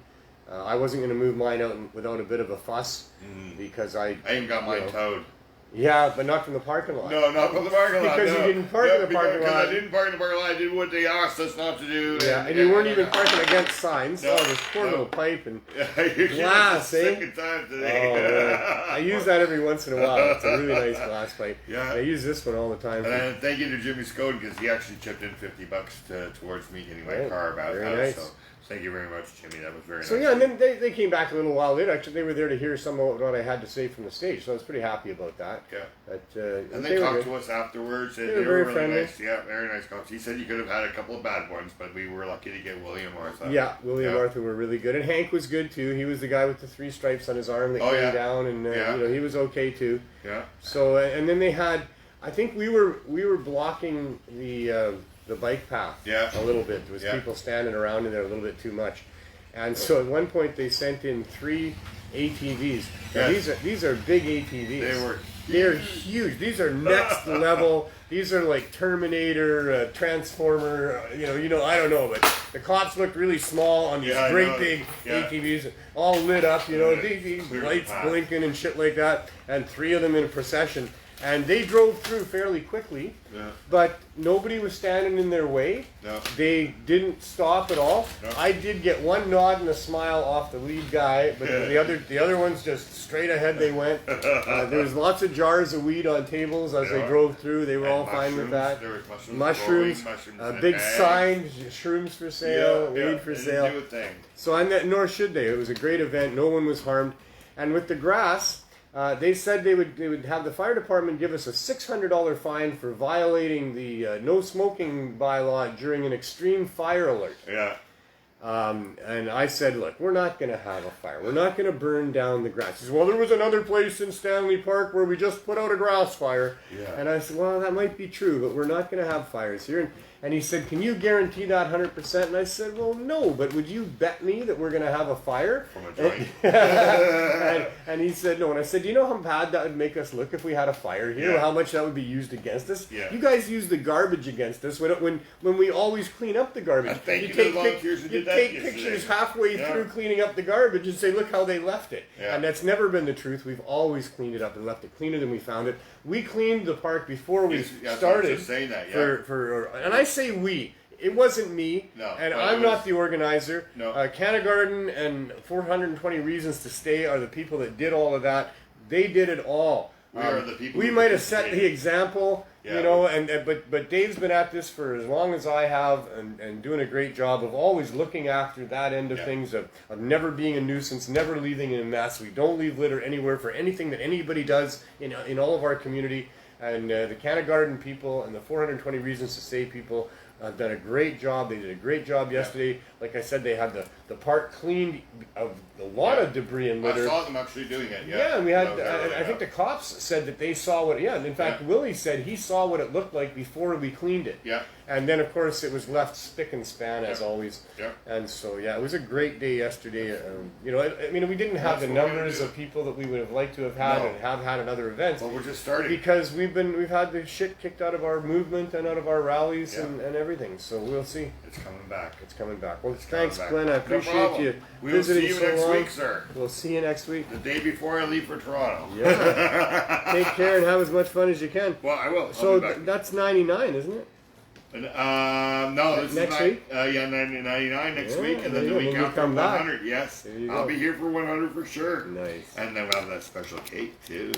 I wasn't going to move mine out without a bit of a fuss because I ain't got mine towed. Yeah, but not from the parking lot. No, not from the parking lot. Because you didn't park in the parking lot. I didn't park in the parking lot. I did what they asked us not to do. Yeah, and you weren't even parking against signs. No, this poor little pipe and you're glass, the second time today. Oh, I use that every once in a while. It's a really nice glass pipe. Yeah. I use this one all the time. And thank you to Jimmy Scoden because he actually chipped in $50 towards me getting my car back very out. nice. So thank you very much, Jimmy. That was very nice. So yeah, and then they came back a little while later. Actually, they were there to hear some of what I had to say from the stage, so I was pretty happy about that. Yeah. And they talked to us afterwards. They were very really friendly. nice. Yeah, very nice cops. He said you could have had a couple of bad ones, but we were lucky to get Willie and Martha. Yeah, Willie and Martha were really good, and Hank was good too. He was the guy with the 3 stripes on his arm that came down, and you know, he was okay too. Yeah. So and then they had, I think we were blocking the bike path a little bit. There was people standing around in there a little bit too much. And so at one point they sent in 3 ATVs. Now these are big ATVs. They're huge. These are next level. These are like Terminator, Transformer. You know. I don't know, but the cops looked really small on these great big ATVs, all lit up. You know, these lights blinking and shit like that. And 3 of them in a procession. And they drove through fairly quickly, but nobody was standing in their way. No. They didn't stop at all. No. I did get one nod and a smile off the lead guy, but the other ones just straight ahead they went. There was lots of jars of weed on tables as they drove through. They were all fine with that. There was Mushrooms, big bags. sign, shrooms for sale, weed for sale. Do a thing. So nor should they. It was a great event. No one was harmed. And with the grass, they said they would have the fire department give us a $600 fine for violating the no smoking bylaw during an extreme fire alert. Yeah. And I said, look, we're not going to have a fire. We're not going to burn down the grass. He said, well, there was another place in Stanley Park where we just put out a grass fire. Yeah. And I said, well, that might be true, but we're not going to have fires here. And he said, can you guarantee that 100%? And I said, well, no, but would you bet me that we're going to have a fire? From a joint. and he said, no. And I said, do you know how bad that would make us look if we had a fire here? Yeah. How much that would be used against us? Yeah. You guys use the garbage against us when we always clean up the garbage. Thank you to the volunteers who did that take yesterday. pictures halfway Yeah. through cleaning up the garbage and say, look how they left it. Yeah. And that's never been the truth. We've always cleaned it up and left it cleaner than we found it. We cleaned the park before we Yes, I was started. just saying that, yeah. And I say we. It wasn't me, No, and but I'm it was- not the organizer. No. Canna Garden and 420 Reasons to Stay are the people that did all of that. They did it all. We are the people We who might have set the participated. example, Yeah. you know, but Dave's been at this for as long as I have, and doing a great job of always looking after that end of Yeah. things, of never being a nuisance, never leaving in a mess. We don't leave litter anywhere for anything that anybody does in all of our community. And the Canna Garden people and the 420 Reasons to Stay people have done a great job. They did a great job yesterday. Like I said, they had the park cleaned of a lot of debris and I litter. saw them actually doing it. Yeah, Yeah, and we had. That was early, I think the cops said that they saw what. Yeah, and in fact, Yeah. Willie said he saw what it looked like before we cleaned it. Yeah. And then, of course, it was left spick and span as Yeah. always. Yeah. And so, yeah, it was a great day yesterday. You know, I mean, we didn't have That's the what we're numbers gonna of people that we would have liked to have had No. and have had at other events. Well, we're just starting. Because we've had the shit kicked out of our movement and out of our rallies Yeah. and everything. So we'll see. It's coming back. It's coming back. Well, It's thanks, coming Glenn. I back. No appreciate problem. you We will see visiting you so next long. week, sir. We'll see you next week. The day before I leave for Toronto. Yeah. Take care and have as much fun as you can. Well, I will. So I'll be back. that's 99, isn't it? No, this Next is week? Yeah, 99 next Yeah, week, and there then you the go. week Then you after come back. 100. Yes, There you I'll go. be here for 100 for sure. Nice. And then we'll have that special cake too.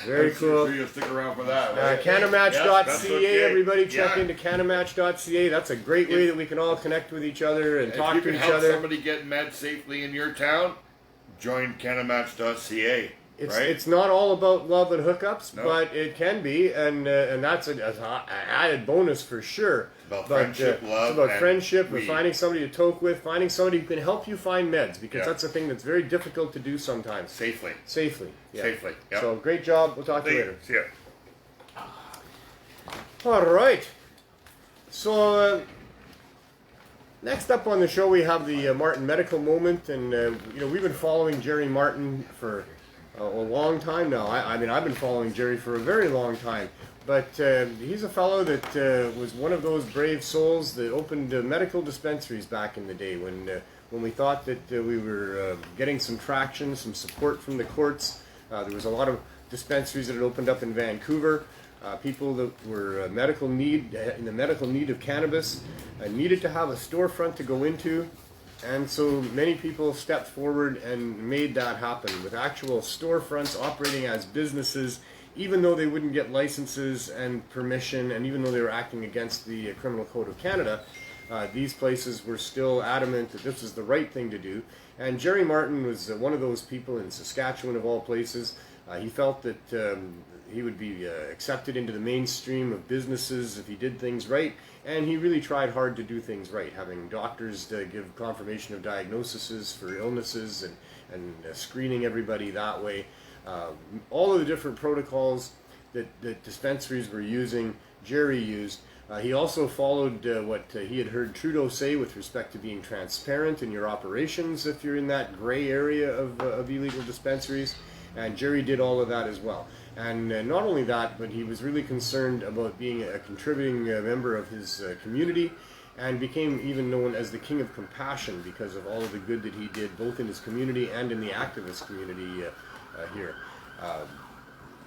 Very I'm cool. Sure you'll stick around for that. Right? CannaMatch.ca, Yes, that's okay. everybody check Yeah. into CannaMatch.ca. That's a great way that we can all connect with each other and If talk you to can each help other. somebody get meds safely in your town, join CannaMatch.ca. It's right? it's not all about love and hookups, No. but it can be, and that's an added bonus for sure. About But, friendship, love, it's about and friendship, and weed. finding somebody to talk with, finding somebody who can help you find meds, because Yeah. that's a thing that's very difficult to do sometimes. Safely. Safely. Yeah. Safely, yeah. So great job. We'll talk to you later. See ya. All right. So next up on the show, we have the Martin Medical Moment, and you know, we've been following Jerry Martin for a long time now. I mean, I've been following Jerry for a very long time, but he's a fellow that was one of those brave souls that opened medical dispensaries back in the day when we thought that we were getting some traction, some support from the courts. There was a lot of dispensaries that had opened up in Vancouver. People that were in the medical need of cannabis, needed to have a storefront to go into, and so many people stepped forward and made that happen with actual storefronts operating as businesses, even though they wouldn't get licenses and permission, and even though they were acting against the Criminal Code of Canada. These places were still adamant that this was the right thing to do, and Jerry Martin was one of those people in Saskatchewan of all places. He felt that he would be accepted into the mainstream of businesses if he did things right, and he really tried hard to do things right, having doctors give confirmation of diagnoses for illnesses and screening everybody that way. All of the different protocols that dispensaries were using, Jerry used. He also followed what he had heard Trudeau say with respect to being transparent in your operations if you're in that gray area of illegal dispensaries. And Jerry did all of that as well. And not only that, but he was really concerned about being a contributing member of his community, and became even known as the King of Compassion because of all of the good that he did both in his community and in the activist community here.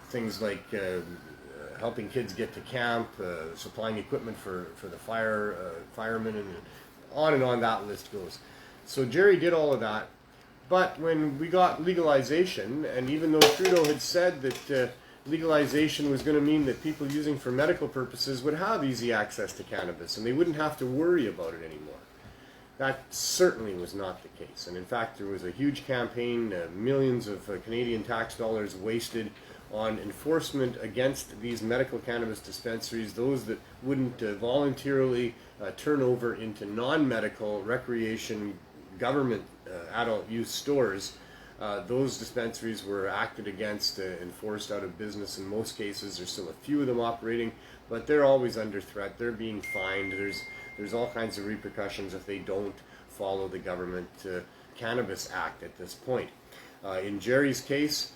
Things like helping kids get to camp, supplying equipment for the firemen, and on that list goes. So Jerry did all of that. But when we got legalization, and even though Trudeau had said that legalization was going to mean that people using for medical purposes would have easy access to cannabis and they wouldn't have to worry about it anymore, that certainly was not the case. And in fact, there was a huge campaign, millions of Canadian tax dollars wasted on enforcement against these medical cannabis dispensaries, those that wouldn't voluntarily turn over into non-medical recreation government adult use stores. Those dispensaries were acted against and forced out of business in most cases. There's still a few of them operating, but they're always under threat. They're being fined. There's all kinds of repercussions if they don't follow the government Cannabis Act at this point. In Jerry's case,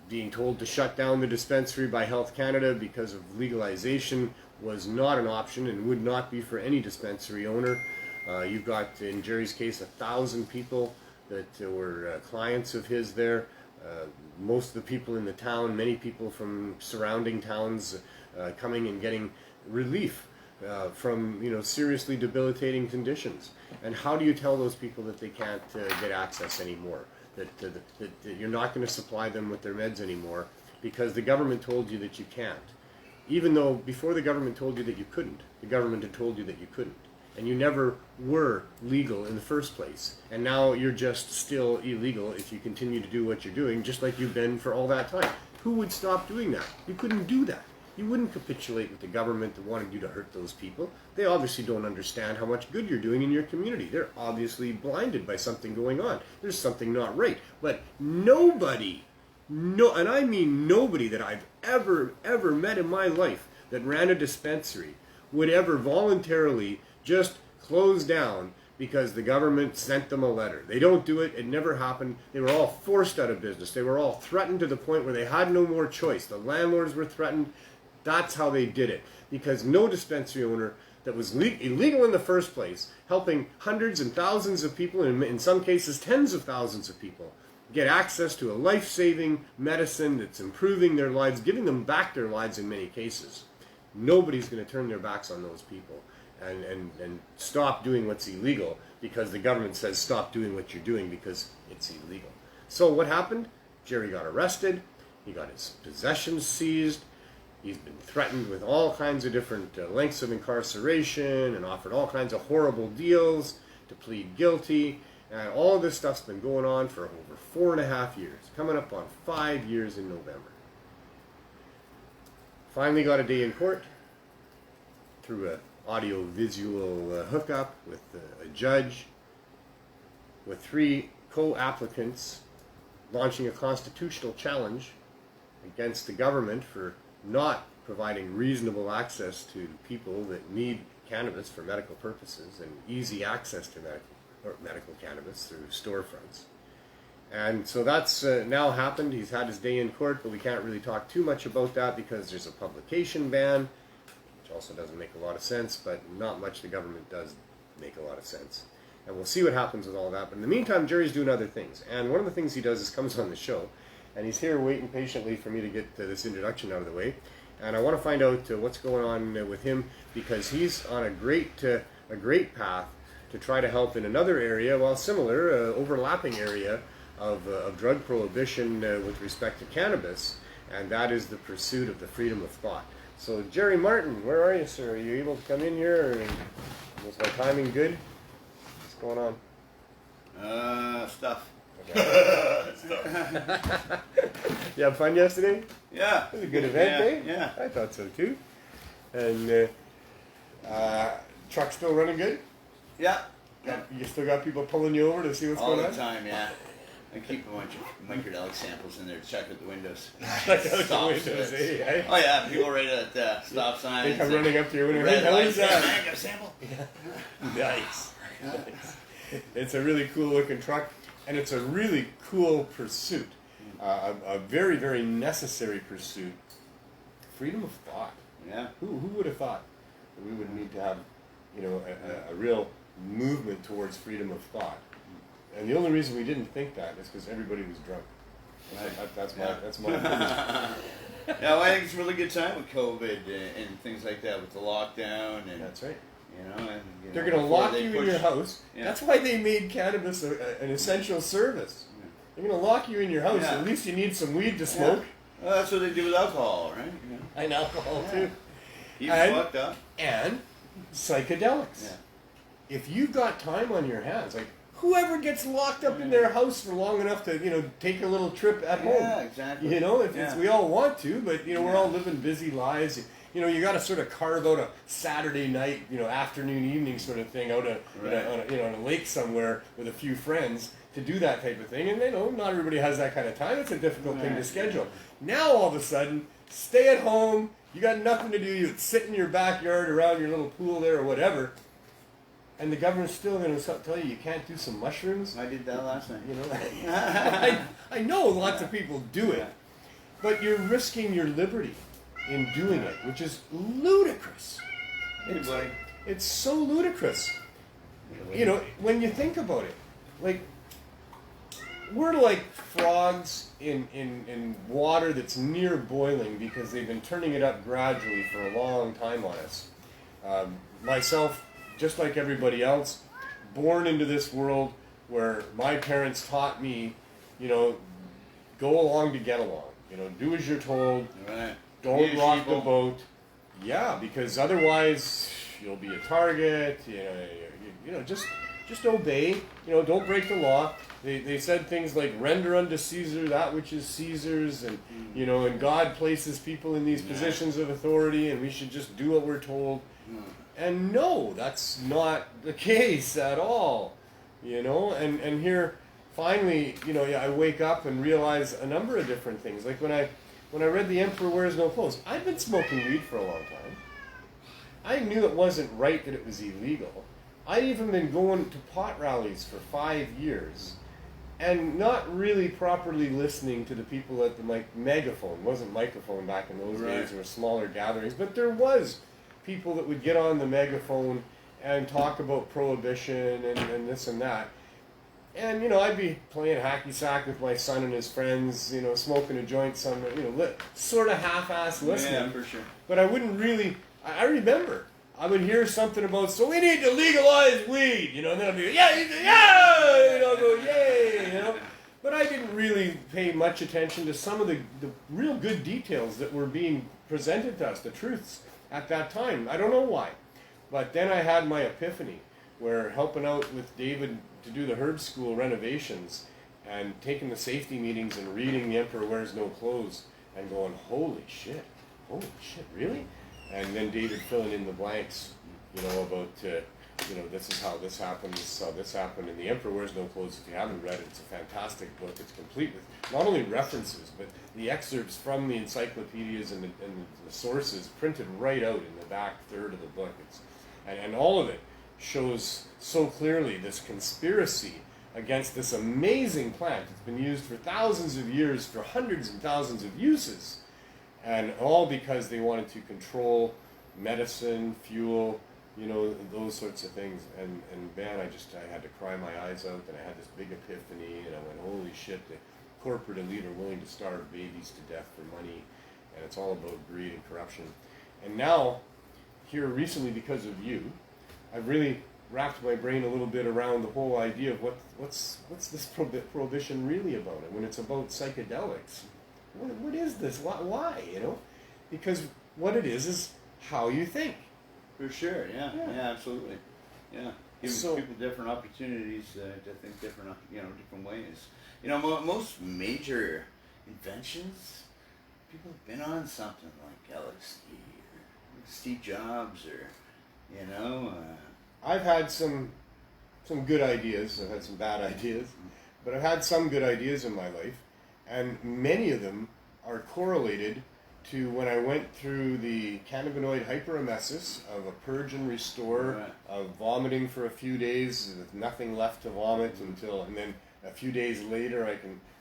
being told to shut down the dispensary by Health Canada because of legalization was not an option and would not be for any dispensary owner. You've got, in Jerry's case, 1,000 people that were clients of his there. Most of the people in the town, many people from surrounding towns coming and getting relief from seriously debilitating conditions. And how do you tell those people that they can't get access anymore? That you're not going to supply them with their meds anymore because the government told you that you can't. Even though before the government told you that you couldn't, the government had told you that you couldn't. And you never were legal in the first place. And now you're just still illegal if you continue to do what you're doing, just like you've been for all that time. Who would stop doing that? You couldn't do that. You wouldn't capitulate with the government that wanted you to hurt those people. They obviously don't understand how much good you're doing in your community. They're obviously blinded by something going on. There's something not right. But nobody, and I mean nobody that I've ever met in my life that ran a dispensary would ever voluntarily just close down because the government sent them a letter. They don't do it. It never happened. They were all forced out of business. They were all threatened to the point where they had no more choice. The landlords were threatened. That's how they did it. Because no dispensary owner that was illegal in the first place, helping hundreds and thousands of people, and in some cases tens of thousands of people, get access to a life-saving medicine that's improving their lives, giving them back their lives in many cases. Nobody's going to turn their backs on those people and stop doing what's illegal because the government says stop doing what you're doing because it's illegal. So what happened? Jerry got arrested. He got his possessions seized. He's been threatened with all kinds of different lengths of incarceration and offered all kinds of horrible deals to plead guilty. And all of this stuff's been going on for over 4.5 years, coming up on 5 years in November. Finally got a day in court through an audio-visual hookup with a judge, with 3 co-applicants launching a constitutional challenge against the government for not providing reasonable access to people that need cannabis for medical purposes and easy access to medical cannabis through storefronts. And so that's now happened. He's had his day in court, but we can't really talk too much about that because there's a publication ban, which also doesn't make a lot of sense, but not much the government does make a lot of sense. And we'll see what happens with all that. But in the meantime, Jerry's doing other things. And one of the things he does is comes on the show, and he's here waiting patiently for me to get this introduction out of the way. And I want to find out what's going on with him because he's on a great path to try to help in another area, well, similar, overlapping area of drug prohibition with respect to cannabis, and that is the pursuit of the freedom of thought. So, Jerry Martin, where are you, sir? Are you able to come in here? Was my timing good? What's going on? Stuff. Okay. You have fun yesterday? Yeah. It was a good event, eh? Yeah. I thought so too. And truck's still running good? Yeah. You still got people pulling you over to see what's All going the on? time, yeah. I keep a bunch of microdelic samples in there to check out the windows. Check out the Stop windows, signs. eh? Oh yeah, people right at stop signs. They come running up to your window. Red Hey, how is lights. Yeah, that? man, got a sample. Nice. It's a really cool looking truck, and it's a really cool pursuit. A very, very necessary pursuit. Freedom of thought. Yeah. Who would have thought that we would need to have, a real movement towards freedom of thought? And the only reason we didn't think that is because everybody was drunk. Right. That's my opinion. Yeah, well, I think it's a really good time with COVID and things like that, with the lockdown and That's right. They're going to lock you in your house. Yeah. That's why they made cannabis an essential service. Yeah. They're going to lock you in your house. Yeah. At least you need some weed to smoke. Yeah. Well, that's what they do with alcohol, right? And alcohol too. Keep fucked up. And psychedelics. Yeah. If you've got time on your hands, like whoever gets locked up in their house for long enough to, take a little trip at home. Yeah, exactly. If we all want to, but we're all living busy lives. You got to sort of carve out a Saturday night, afternoon, evening sort of thing out on a lake somewhere with a few friends to do that type of thing. And not everybody has that kind of time. It's a difficult thing to schedule. Now all of a sudden, stay at home. You got nothing to do. You sit in your backyard around your little pool there or whatever. And the government's still going to tell you can't do some mushrooms. I did that last night. I know lots of people do it, but you're risking your liberty. in doing it, which is ludicrous. Hey, buddy. It's so ludicrous. You know, when you think about it, like, we're like frogs in water that's near boiling because they've been turning it up gradually for a long time on us. Myself, just like everybody else, born into this world where my parents taught me, you know, go along to get along. You know, do as you're told. Right. Don't rock the boat. Yeah, because otherwise you'll be a target. You know, just obey. You know, don't break the law. They said things like render unto Caesar that which is Caesar's, and you know, and God places people in these positions of authority, and we should just do what we're told. And no, that's not the case at all. You know, and here finally, you know, I wake up and realize a number of different things. Like when I read The Emperor Wears No Clothes, I've been smoking weed for a long time. I knew it wasn't right that it was illegal. I'd even been going to pot rallies for 5 years and not really properly listening to the people at the megaphone. It wasn't microphone back in those days. There were smaller gatherings. But there was people that would get on the megaphone and talk about prohibition and this and that. And, you know, I'd be playing hacky sack with my son and his friends, you know, smoking a joint, sort of half-ass listening. Yeah, for sure. But I wouldn't really, I remember, I would hear something about, so we need to legalize weed, you know, and then I'd be, yeah, you know, go, yay, you know. But I didn't really pay much attention to some of the real good details that were being presented to us, the truths at that time. I don't know why. But then I had my epiphany, where helping out with David to do the herb school renovations and taking the safety meetings and reading The Emperor Wears No Clothes and going, holy shit, really? And then David filling in the blanks, you know, about, you know, this is how this happened, this is how this happened. And The Emperor Wears No Clothes, if you haven't read it, it's a fantastic book. It's complete with not only references, but the excerpts from the encyclopedias and the sources printed right out in the back third of the book. And all of it shows so clearly this conspiracy against this amazing plant. It's been used for thousands of years, for hundreds and thousands of uses, and all because they wanted to control medicine, fuel, you know, those sorts of things. And man, I had to cry my eyes out, and I had this big epiphany, and I went, holy shit, the corporate elite are willing to starve babies to death for money, and it's all about greed and corruption. And now, here recently, because of you, I've really wrapped my brain a little bit around the whole idea of what's this prohibition really about? And when it's about psychedelics, what is this? Why? You know, because what it is how you think. For sure, yeah, absolutely, yeah. Giving people different opportunities to think different ways. You know, most major inventions, people have been on something like LSD or Steve Jobs or, you know. I've had some good ideas. I've had some bad ideas, but I've had some good ideas in my life, and many of them are correlated to when I went through the cannabinoid hyperemesis of a purge and restore, of vomiting for a few days with nothing left to vomit and then a few days later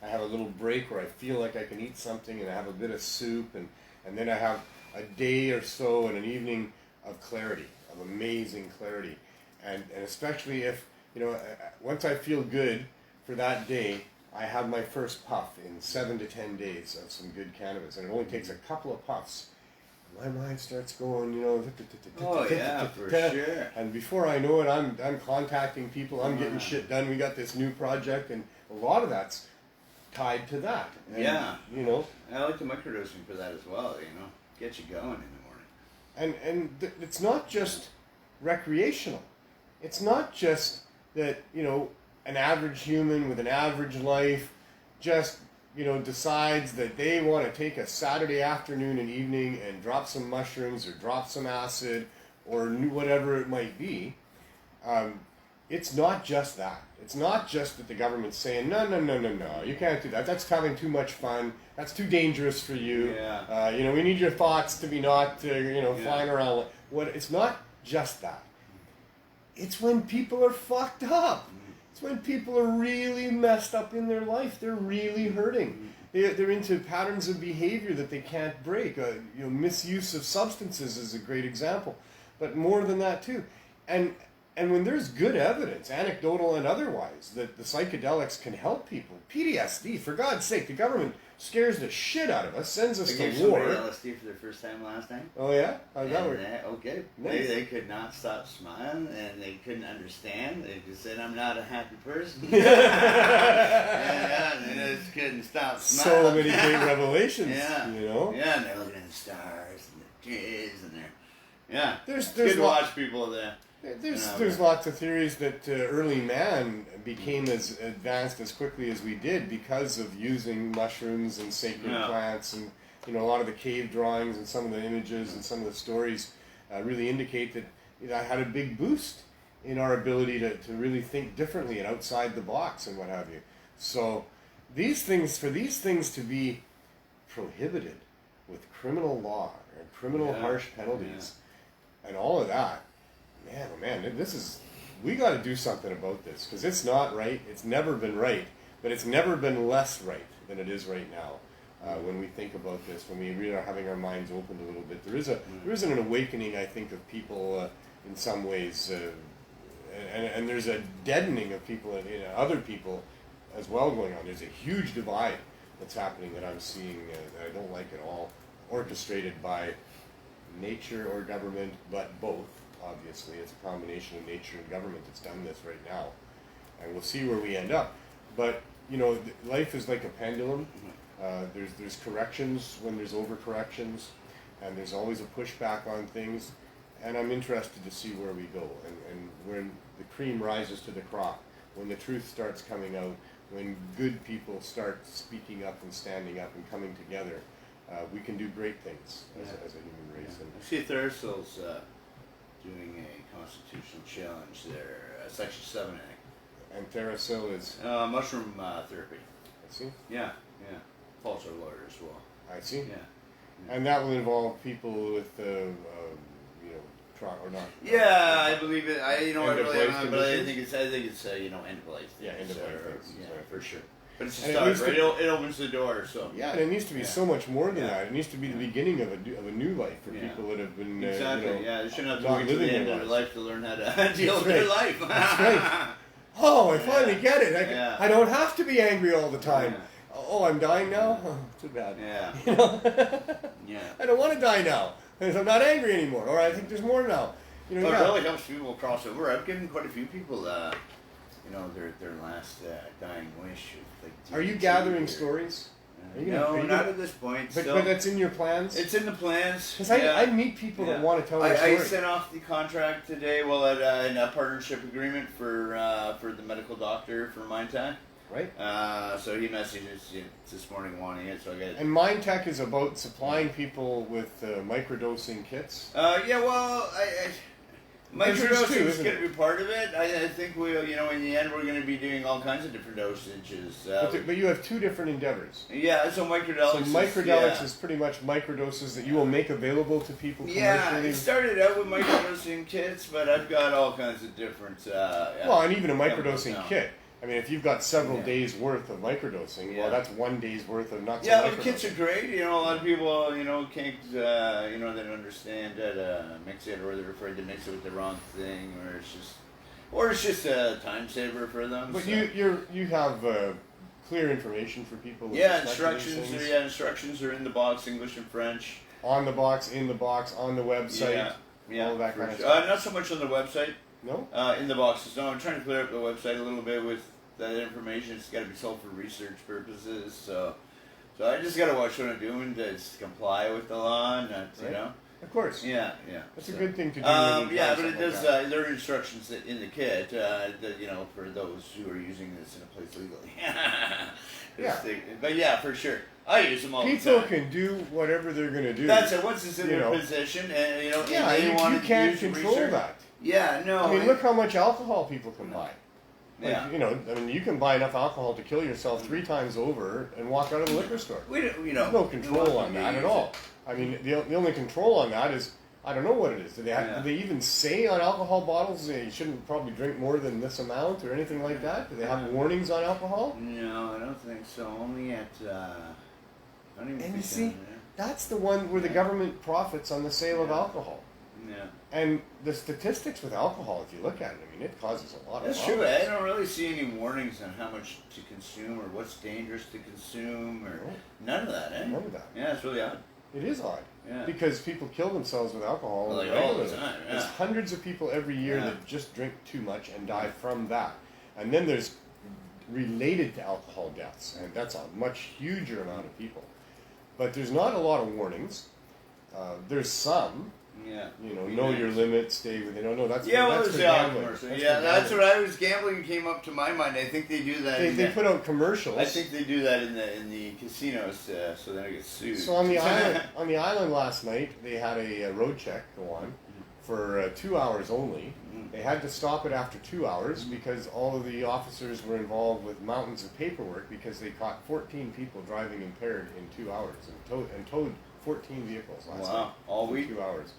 I have a little break where I feel like I can eat something, and I have a bit of soup, and then I have a day or so and an evening of clarity, of amazing clarity. And especially if, you know, once I feel good for that day, I have my first puff in 7 to 10 days of some good cannabis. And it only takes a couple of puffs. My mind starts going, you know, oh yeah, for sure. And before I know it, I'm contacting people, I'm getting shit done. We got this new project, and a lot of that's tied to that. And, you know. I like the microdosing for that as well, you know. Get you going in the morning. And it's not just recreational. It's not just that, you know, an average human with an average life just, you know, decides that they want to take a Saturday afternoon and evening and drop some mushrooms or drop some acid or whatever it might be. It's not just that. It's not just that the government's saying, no, you can't do that. That's having too much fun. That's too dangerous for you. Yeah. You know, we need your thoughts to be not, flying around. It's not just that. It's when people are fucked up. It's when people are really messed up in their life. They're really hurting. They're into patterns of behavior that they can't break. Misuse of substances is a great example, but more than that too. And when there's good evidence, anecdotal and otherwise, that the psychedelics can help people, PTSD, for God's sake, the government scares the shit out of us, sends us I gave to war. somebody LSD for their first time last night. Oh yeah? How'd that work? Okay. Nice. They could not stop smiling, and they couldn't understand. They just said, "I'm not a happy person." and they just couldn't stop smiling. So many great revelations, Yeah. you know? Yeah, and they're looking at the stars and the trees, and There's it's good to watch people there. There's lots of theories that early man became as advanced as quickly as we did because of using mushrooms and sacred plants, and a lot of the cave drawings and some of the images and some of the stories really indicate that I had a big boost in our ability to really think differently and outside the box and what have you. So for these things to be prohibited with criminal law and criminal harsh penalties and all of that. Man, oh man, we got to do something about this, because it's not right. It's never been right, but it's never been less right than it is right now. When we think about this, when we really are having our minds opened a little bit, there is an awakening, I think, of people in some ways, and there's a deadening of people, other people as well going on. There's a huge divide that's happening that I'm seeing that I don't like at all, orchestrated by nature or government, but both. Obviously, it's a combination of nature and government that's done this right now, and we'll see where we end up. But life is like a pendulum. There's corrections when there's overcorrections, and there's always a pushback on things. And I'm interested to see where we go, and when the cream rises to the crop, when the truth starts coming out, when good people start speaking up and standing up and coming together, we can do great things as a human race. And I see Thursil's doing a constitutional challenge there, Section 7, I think. And Therasil is... mushroom therapy. I see. Yeah. Paul's our lawyer as well. I see. Yeah. And that will involve people with, or not. Yeah, I believe it. I End of life but I conditions? think it's end of life. Yeah, end of life things, Yeah, right. for sure. But it's a And it start, needs to- right? It opens the door, so. Yeah, and it needs to be so much more than that. It needs to be the beginning of a new life for people that have been Exactly. They shouldn't have to not wait till the living end their of their lives. life to learn how to deal with their life. That's right. Oh, I finally get it. I don't have to be angry all the time. Yeah. Oh, I'm dying now? Oh, too bad. Yeah. I don't want to die now, because I'm not angry anymore. Or I think there's more now. But it really helps people cross over. I've given quite a few people, their last dying wish. Like Are you THC gathering or- stories? No, not at this point. But still. that's in your plans? It's in the plans. Because I meet people that want to tell their I story. sent off the contract today, in a partnership agreement for the medical doctor for MindTech. Right. So he messaged us this morning wanting it, so I got it. And MindTech is about supplying people with microdosing kits. Microdosing is isn't going it? to be part of it. I think in the end, we're going to be doing all kinds of different dosages. But you have two different endeavors. Yeah, so microdelics. So microdelics is pretty much microdoses that you will make available to people Yeah, commercially. it started out with microdosing kits, but I've got all kinds of different. Well, and even a microdosing now. kit. I mean, if you've got several days worth of microdosing, well, that's 1 day's worth of nuts. Yeah, and the kits are great. A lot of people, can't, they don't understand how to mix it, or they're afraid to mix it with the wrong thing, or it's just a time saver for them. But so. you have clear information for people. With Instructions. Instructions are in the box, English and French. On the box, in the box, on the website. All that kind of stuff. Not so much on the website. No. In the boxes. No, I'm trying to clear up the website a little bit with that information. It's got to be sold for research purposes. So I just got to watch what I'm doing to comply with the law, and Of course. Yeah. That's a good thing to do. But it does. There are instructions in the kit that for those who are using this in a place legally. But yeah, for sure, I use them all the time. People can do whatever they're going to do. That's it. Once it's in their position, and you can't control that. Yeah, no. I mean, look how much alcohol people can buy. Yeah. You can buy enough alcohol to kill yourself 3 times over and walk out of the liquor store. We don't, There's no control on that at all. I mean, the only control on that is I don't know what it is. Do they even say on alcohol bottles you shouldn't probably drink more than this amount or anything like that? Do they have warnings on alcohol? No, I don't think so. Only at. I don't even And think you see, that, that's the one where the government profits on the sale of alcohol. Yeah. And the statistics with alcohol, if you look at it, I mean, it causes a lot of That's problems. true. I don't really see any warnings on how much to consume or what's dangerous to consume or none of that, eh? None of that. Yeah, it's really odd. It is odd. Yeah. Because people kill themselves with alcohol Well, like all regularly. the time, yeah. There's hundreds of people every year Yeah. that just drink too much and die from that. And then there's related to alcohol deaths, and that's a much huger amount of people. But there's not a lot of warnings. There's some. Yeah. You know your limit, stay within. No, that's Yeah, well, that's it's for the gambling. commercial. That's Yeah, for that's gambling. what I was gambling came up to my mind. I think they do that. They put out commercials. I think they do that in the casinos, so then I get sued. So on the island last night, they had a road check go on for 2 hours only. They had to stop it after 2 hours because all of the officers were involved with mountains of paperwork because they caught 14 people driving impaired in 2 hours and towed 14 vehicles last night. Wow, all in week? 2 hours.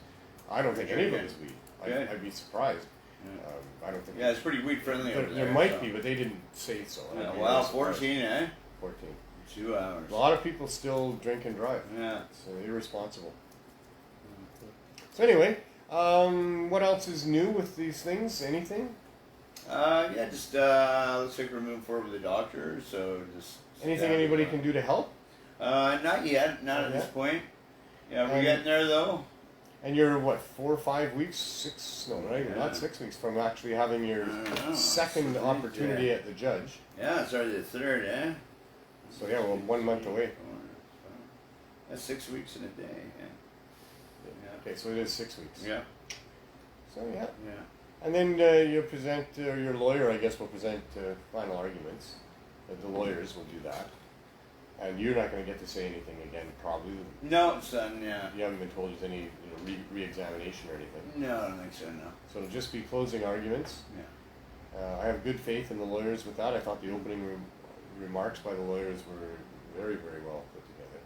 I don't think any of it was weed. Good. I'd be surprised. Yeah. I don't think. Yeah, it's pretty weed friendly over There there. might so. be, but they didn't say so. Yeah, I'd be wow, really surprised. 14, eh? 14. 2 hours. A lot of people still drink and drive. Yeah. So irresponsible. So anyway, what else is new with these things? Anything? Yeah, just looks like we're moving forward with the doctor, so just. Anything anybody can do to help? Not yet, not Not at this yet? point. Yeah, we're And- getting there though. And you're what, 4 or 5 weeks, 6? No, right? You're not Yeah. 6 weeks from actually having your I don't know. second It's opportunity yeah. at the judge. Yeah, it's already the third, eh? So yeah, well, 1 month away. That's 6 weeks in a day. Yeah. Okay, so it is 6 weeks. Yeah. So yeah. Yeah. And then you present, your lawyer, I guess, will present final arguments. The lawyers will do that. And you're not going to get to say anything again, probably. No, son. Yeah. You haven't been told there's any re-examination or anything. No, I don't think so. No. So it'll just be closing arguments. Yeah. I have good faith in the lawyers with that. I thought the opening remarks by the lawyers were very, very well put together.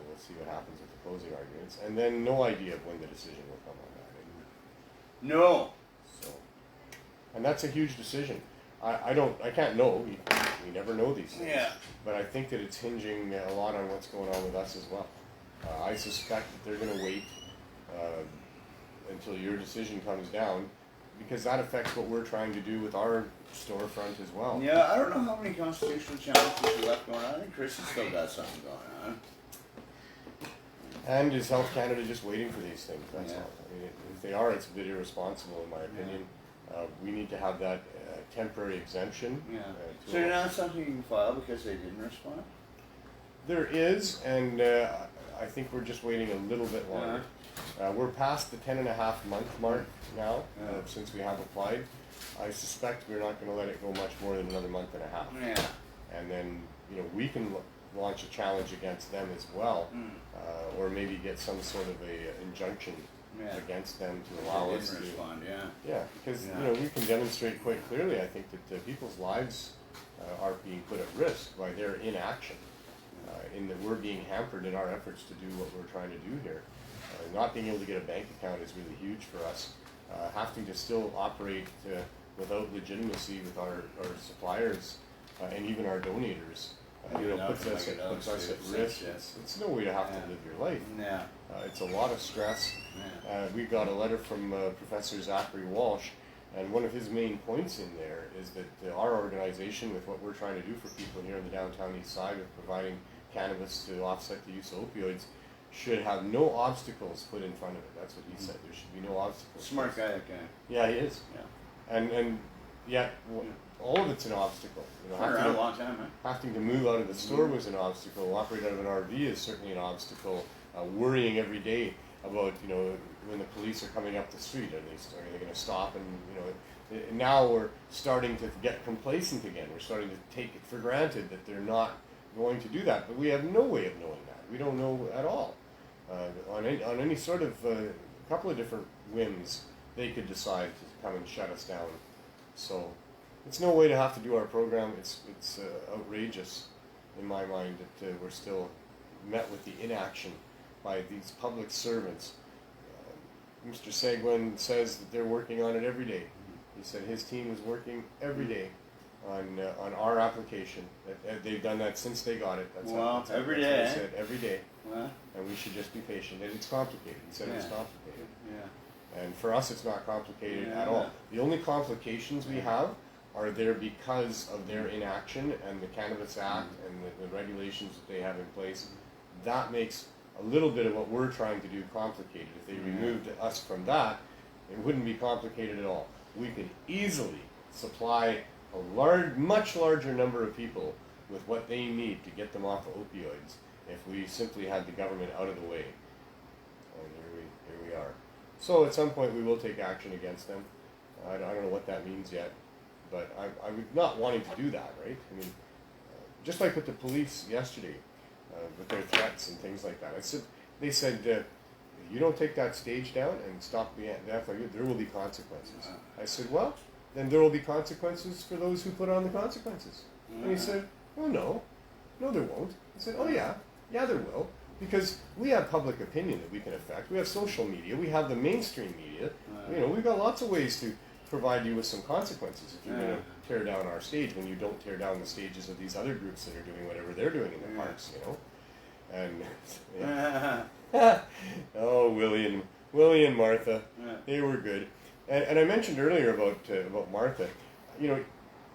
We'll see what happens with the closing arguments. And then no idea of when the decision will come on that. No. So, and that's a huge decision. I can't know. We never know these things. Yeah. But I think that it's hinging a lot on what's going on with us as well. I suspect that they're going to wait until your decision comes down, because that affects what we're trying to do with our storefront as well. Yeah, I don't know how many constitutional challenges are left going on. I think Chris has still got something going on. And is Health Canada just waiting for these things? That's Yeah. all. I mean, if they are, it's a bit irresponsible in my opinion. We need to have that temporary exemption. Yeah. To So you're not something you can file because they didn't respond? There is, and I think we're just waiting a little bit longer. We're past the 10.5 month mark now, since we have applied. I suspect we're not going to let it go much more than another month and a half. Yeah. And then, we can launch a challenge against them as well, or maybe get some sort of a injunction against them to allow They us didn't to. respond, yeah. Yeah, because Yeah. we can demonstrate quite clearly, I think, that people's lives are being put at risk by their inaction. In that we're being hampered in our efforts to do what we're trying to do here. Not being able to get a bank account is really huge for us. Having to still operate without legitimacy with our suppliers and even our donators, puts us at risk. It's no way to have to live your life. Yeah. It's a lot of stress. Yeah. We got a letter from Professor Zachary Walsh, and one of his main points in there is that our organization, with what we're trying to do for people here in the downtown east side, with providing cannabis to offset the use of opioids, should have no obstacles put in front of it. That's what he said. There should be no obstacles. Smart guy, that guy. Yeah, he is. Yeah. And yet, all of it's an obstacle. Been around a long time, huh? Having to move out of the store was an obstacle. Operate out of an RV is certainly an obstacle. Worrying every day about when the police are coming up the street, are they going to stop? And now we're starting to get complacent again. We're starting to take it for granted that they're not going to do that, but we have no way of knowing that. We don't know at all. On any sort of couple of different whims, they could decide to come and shut us down. So it's no way to have to do our program. It's outrageous in my mind that we're still met with the inaction by these public servants Mr. Seguin says that they're working on it every day. He said his team is working every day on our application. They've done that since they got it. Every day. What he said, every day. Well, And we should just be patient. And it's complicated. He said it's complicated. yeah. And for us, it's not complicated Yeah. at all. The only complications we have are there because of their inaction and the Cannabis Act and the regulations that they have in place. That makes a little bit of what we're trying to do complicated. If they removed us from that, it wouldn't be complicated at all. We could easily supply a much larger number of people with what they need to get them off of opioids if we simply had the government out of the way. And here we are. So at some point we will take action against them. I don't know what that means yet, but I'm not wanting to do that, right? I mean, just like with the police yesterday, with their threats and things like that. They said, if you don't take that stage down and stop the FIU, there will be consequences. I said, well, then there will be consequences for those who put on the consequences. And he said, well, no, there won't. I said, oh yeah, there will. Because we have public opinion that we can affect. We have social media. We have the mainstream media. We've got lots of ways to provide you with some consequences if you're going to tear down our stage when you don't tear down the stages of these other groups that are doing whatever they're doing in the parks, And oh, Willie and Martha, they were good. And I mentioned earlier about Martha.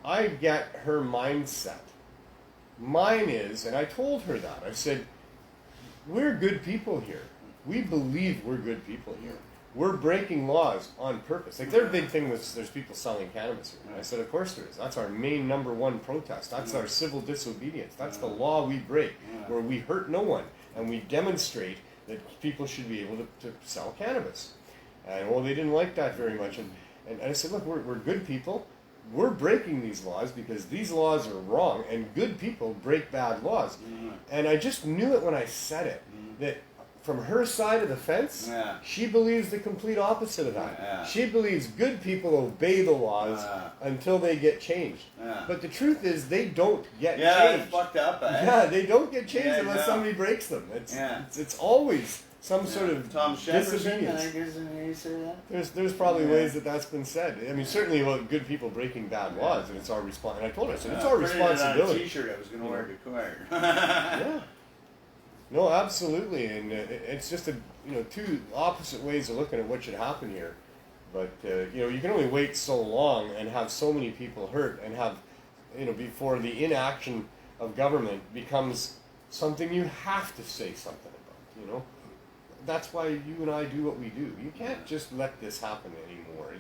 I get her mindset. Mine is, and I told her that. I said, we're good people here. We believe we're good people here. We're breaking laws on purpose. Like their big thing was there's people selling cannabis here. And I said, of course there is. That's our main number one protest. That's our civil disobedience. That's the law we break, where we hurt no one and we demonstrate that people should be able to sell cannabis. And they didn't like that very much. And I said, look, we're good people. We're breaking these laws because these laws are wrong, and good people break bad laws. And I just knew it when I said it, that from her side of the fence, she believes the complete opposite of that. She believes good people obey the laws until they get changed. But the truth is, they don't get changed. Yeah, it's fucked up, Yeah, they don't get changed unless somebody breaks them. It's always some sort of Tom disobedience. I guess, you say that? There's probably ways that's been said. I mean, certainly about good people breaking bad laws, and it's our response. And I told her, I said, it's our responsibility. On a T-shirt I was going to wear to court. Yeah. No, absolutely, and it's just two opposite ways of looking at what should happen here. But you can only wait so long and have so many people hurt and have before the inaction of government becomes something you have to say something about. That's why you and I do what we do. You can't just let this happen anymore.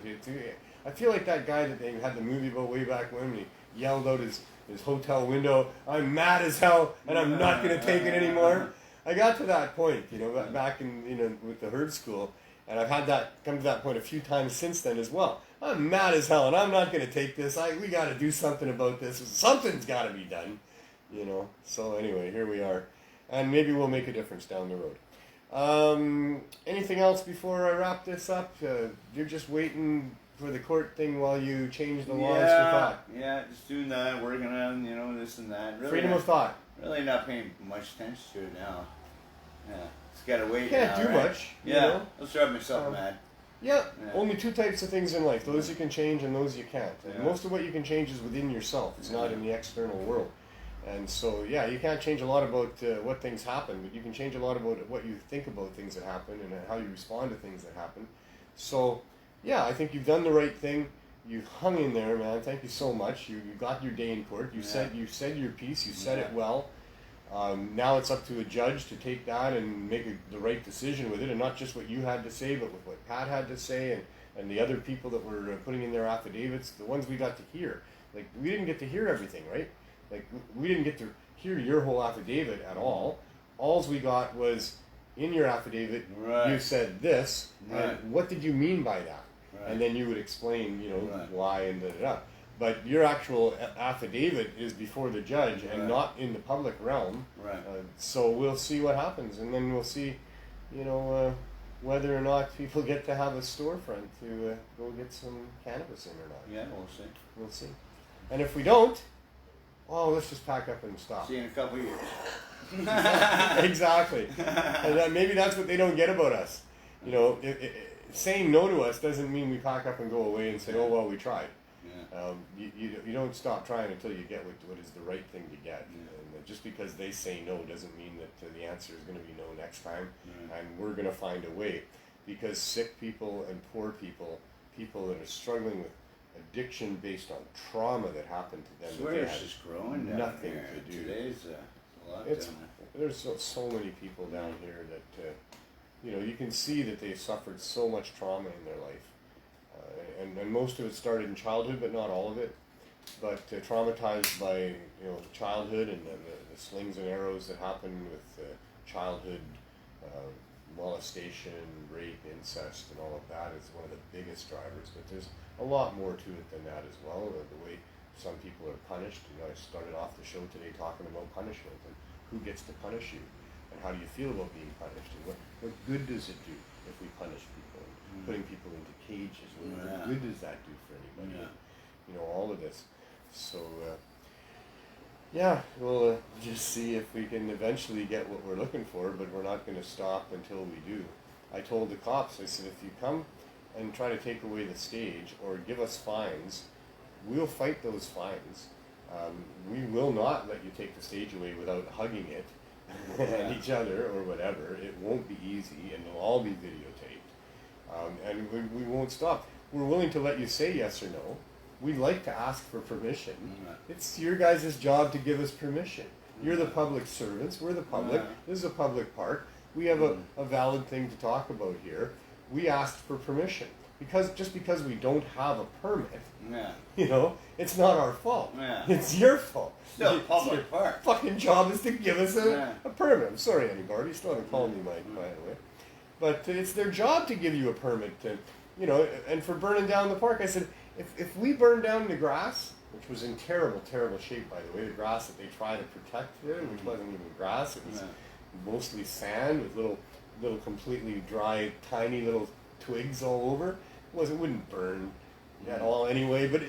I feel like that guy that they had the movie about way back when he yelled out his hotel window, I'm mad as hell and I'm not going to take it anymore. I got to that point, back in with the herd school, and I've had that come to that point a few times since then as well. I'm mad as hell and I'm not going to take this. We got to do something about this. Something's got to be done, So anyway, here we are, and maybe we'll make a difference down the road. Anything else before I wrap this up? You're just waiting for the court thing while you change the laws for thought. Yeah, just doing that, working on, this and that. Really Freedom of thought. Really not paying much attention to it now. Yeah, just gotta wait. Can't now, do right? much. Yeah, I'll drive myself mad. Yeah, only two types of things in life. Those you can change and those you can't. And most of what you can change is within yourself. It's not in the external world. And so, you can't change a lot about what things happen, but you can change a lot about what you think about things that happen and how you respond to things that happen. So, I think you've done the right thing. You hung in there, man. Thank you so much. You got your day in court. You said your piece. You said it well. Now it's up to a judge to take that and make the right decision with it, and not just what you had to say, but with what Pat had to say and the other people that were putting in their affidavits, the ones we got to hear. Like, we didn't get to hear everything, right? Like, we didn't get to hear your whole affidavit at all. Alls we got was, in your affidavit, you said this, and what did you mean by that? Right. And then you would explain, why and da-da-da. But your actual affidavit is before the judge and not in the public realm. Right. So we'll see what happens, and then we'll see, whether or not people get to have a storefront to go get some cannabis in or not. Yeah, we'll see. We'll see. And if we don't, let's just pack up and stop. See you in a couple of years. Exactly. And maybe that's what they don't get about us. saying no to us doesn't mean we pack up and go away and say, oh, well, we tried. Yeah. You don't stop trying until you get what is the right thing to get. Yeah. And just because they say no doesn't mean that the answer is going to be no next time. Yeah. And we're going to find a way. Because sick people and poor people, people that are struggling with addiction based on trauma that happened to them, Swear it's just growing down nothing here. to do. Today's a lot It's, down there's so many people down here that, you can see that they've suffered so much trauma in their life. And most of it started in childhood, but not all of it. But traumatized by, childhood and the slings and arrows that happen with childhood molestation, rape, incest, and all of that is one of the biggest drivers. But there's a lot more to it than that as well. The way some people are punished. I started off the show today talking about punishment and who gets to punish you, and how do you feel about being punished, and what good does it do if we punish people, and putting people into cages? What good does that do for anybody? Yeah. All of this. So. We'll just see if we can eventually get what we're looking for, but we're not going to stop until we do. I told the cops, I said, if you come and try to take away the stage or give us fines, we'll fight those fines. We will not let you take the stage away without hugging it and each other or whatever. It won't be easy, and it'll all be videotaped. And we won't stop. We're willing to let you say yes or no. We like to ask for permission. It's your guys' job to give us permission. You're the public servants. We're the public. This is a public park. We have a valid thing to talk about here. We asked for permission. Just because we don't have a permit, it's not our fault. It's your fault. Still public park. Fucking job is to give us a permit. I'm sorry, anybody. You still haven't called me Mike, by the way. But it's their job to give you a permit to, and for burning down the park. I said, if we burn down the grass, which was in terrible, terrible shape, by the way, the grass that they try to protect there, which wasn't even grass, it was mostly sand with little completely dry, tiny little twigs all over. It wouldn't burn at all anyway, but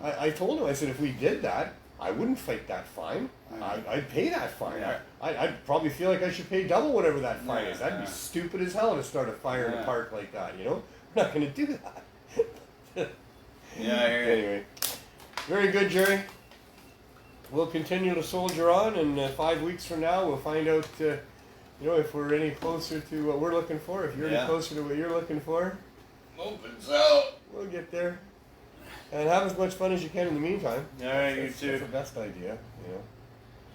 I told him, I said, if we did that, I wouldn't fight that fine. I'd pay that fine. I'd probably feel like I should pay double whatever that fine is. That'd be stupid as hell to start a fire in a park like that, We're not going to do that. Anyway, very good, Jerry. We'll continue to soldier on, and 5 weeks from now we'll find out, if we're any closer to what we're looking for. If you're any closer to what you're looking for, opens out. We'll get there. And have as much fun as you can in the meantime. All right, you too. That's the best idea,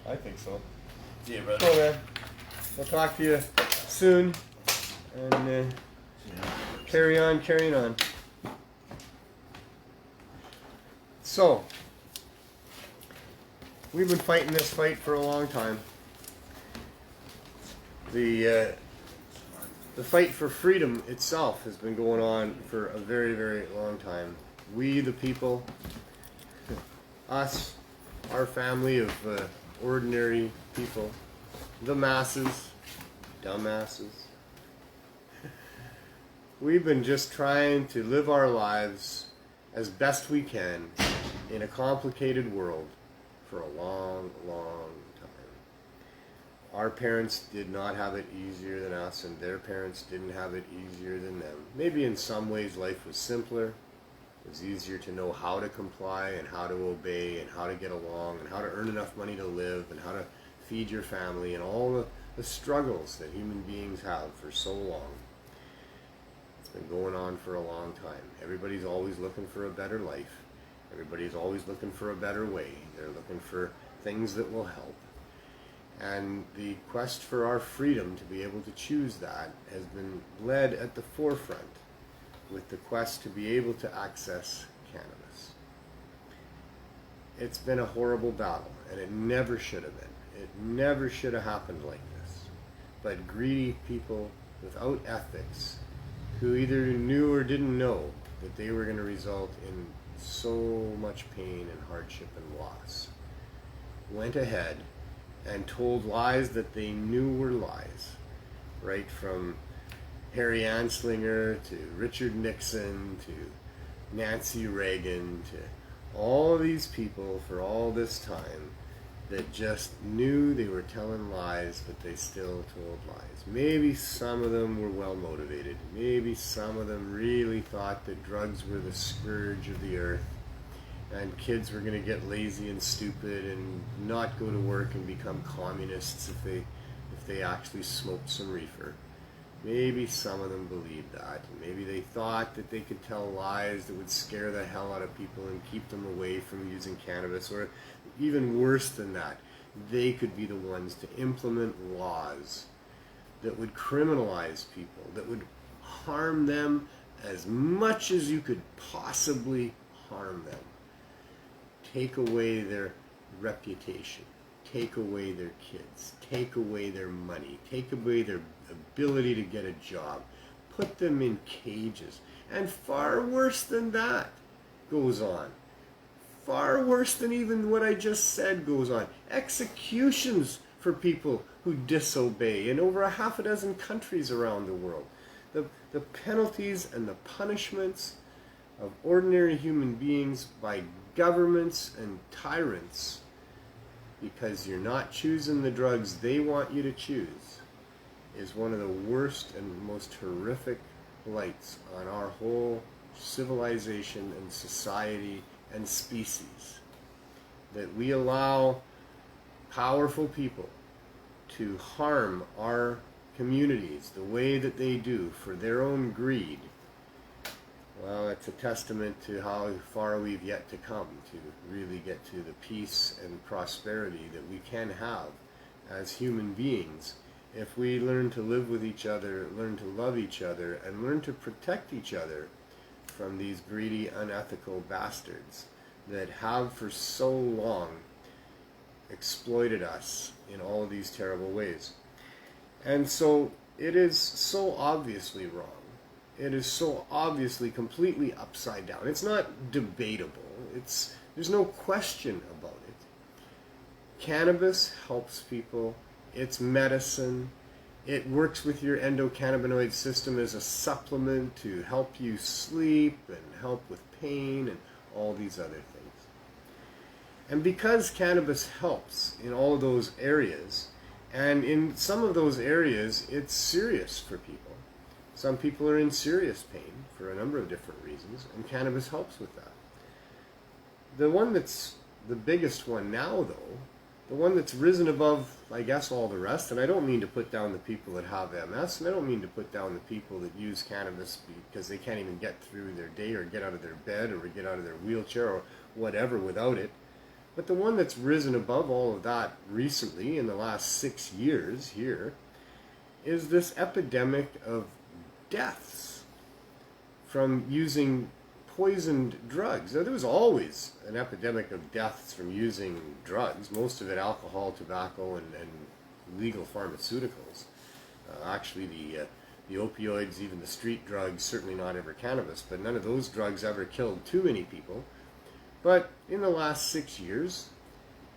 I think so. See you, brother. Cool, man. We'll talk to you soon, and carrying on. So, we've been fighting this fight for a long time. The fight for freedom itself has been going on for a very, very long time. We, the people, us, our family of ordinary people, the masses, dumbasses, we've been just trying to live our lives as best we can in a complicated world for a long, long time. Our parents did not have it easier than us, and their parents didn't have it easier than them. Maybe in some ways life was simpler. It was easier to know how to comply and how to obey and how to get along and how to earn enough money to live and how to feed your family and all the struggles that human beings have for so long. It's been going on for a long time. Everybody's always looking for a better life. Everybody's always looking for a better way. They're looking for things that will help. And the quest for our freedom to be able to choose that has been led at the forefront with the quest to be able to access cannabis. It's been a horrible battle, and it never should have been. It never should have happened like this. But greedy people without ethics, who either knew or didn't know that they were going to result in so much pain and hardship and loss, went ahead and told lies that they knew were lies, right from Harry Anslinger to Richard Nixon to Nancy Reagan to all of these people for all this time that just knew they were telling lies, but they still told lies. Maybe some of them were well motivated. Maybe some of them really thought that drugs were the scourge of the earth, and kids were going to get lazy and stupid and not go to work and become communists if they actually smoked some reefer. Maybe some of them believed that. Maybe they thought that they could tell lies that would scare the hell out of people and keep them away from using cannabis. Or even worse than that, they could be the ones to implement laws that would criminalize people, that would harm them as much as you could possibly harm them. Take away their reputation. Take away their kids, take away their money, take away their ability to get a job, put them in cages, and far worse than that goes on. Far worse than even what I just said goes on. Executions for people who disobey in over 6 countries around the world. The penalties and the punishments of ordinary human beings by governments and tyrants because you're not choosing the drugs they want you to choose is one of the worst and most horrific blights on our whole civilization and society and species. That we allow powerful people to harm our communities the way that they do for their own greed. Well, it's a testament to how far we've yet to come to really get to the peace and prosperity that we can have as human beings if we learn to live with each other, learn to love each other, and learn to protect each other from these greedy, unethical bastards that have for so long exploited us in all of these terrible ways. And so it is so obviously wrong. It is so obviously completely upside down. It's not debatable. There's no question about it. Cannabis helps people. It's medicine. It works with your endocannabinoid system as a supplement to help you sleep and help with pain and all these other things. And because cannabis helps in all of those areas, and in some of those areas it's serious for people. Some people are in serious pain for a number of different reasons, and cannabis helps with that. The one that's the biggest one now, though, the one that's risen above, I guess, all the rest, and I don't mean to put down the people that have MS, and I don't mean to put down the people that use cannabis because they can't even get through their day or get out of their bed or get out of their wheelchair or whatever without it. But the one that's risen above all of that recently in the last 6 years here is this epidemic of deaths from using poisoned drugs. Now, there was always an epidemic of deaths from using drugs, most of it alcohol, tobacco, and legal pharmaceuticals. Actually, the opioids, even the street drugs, certainly not ever cannabis, but none of those drugs ever killed too many people. But in the last 6 years,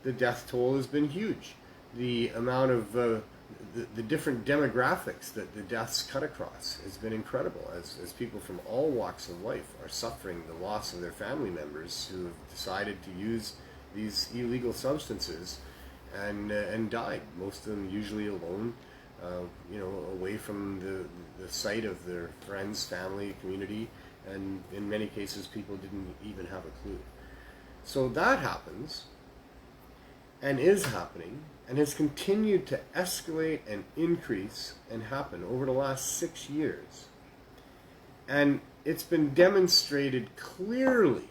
the death toll has been huge. The amount of the different demographics that the deaths cut across has been incredible as people from all walks of life are suffering the loss of their family members who have decided to use these illegal substances and died, most of them usually alone, away from the sight of their friends, family, community, and in many cases people didn't even have a clue. So that happens and is happening and has continued to escalate and increase and happen over the last 6 years. And it's been demonstrated clearly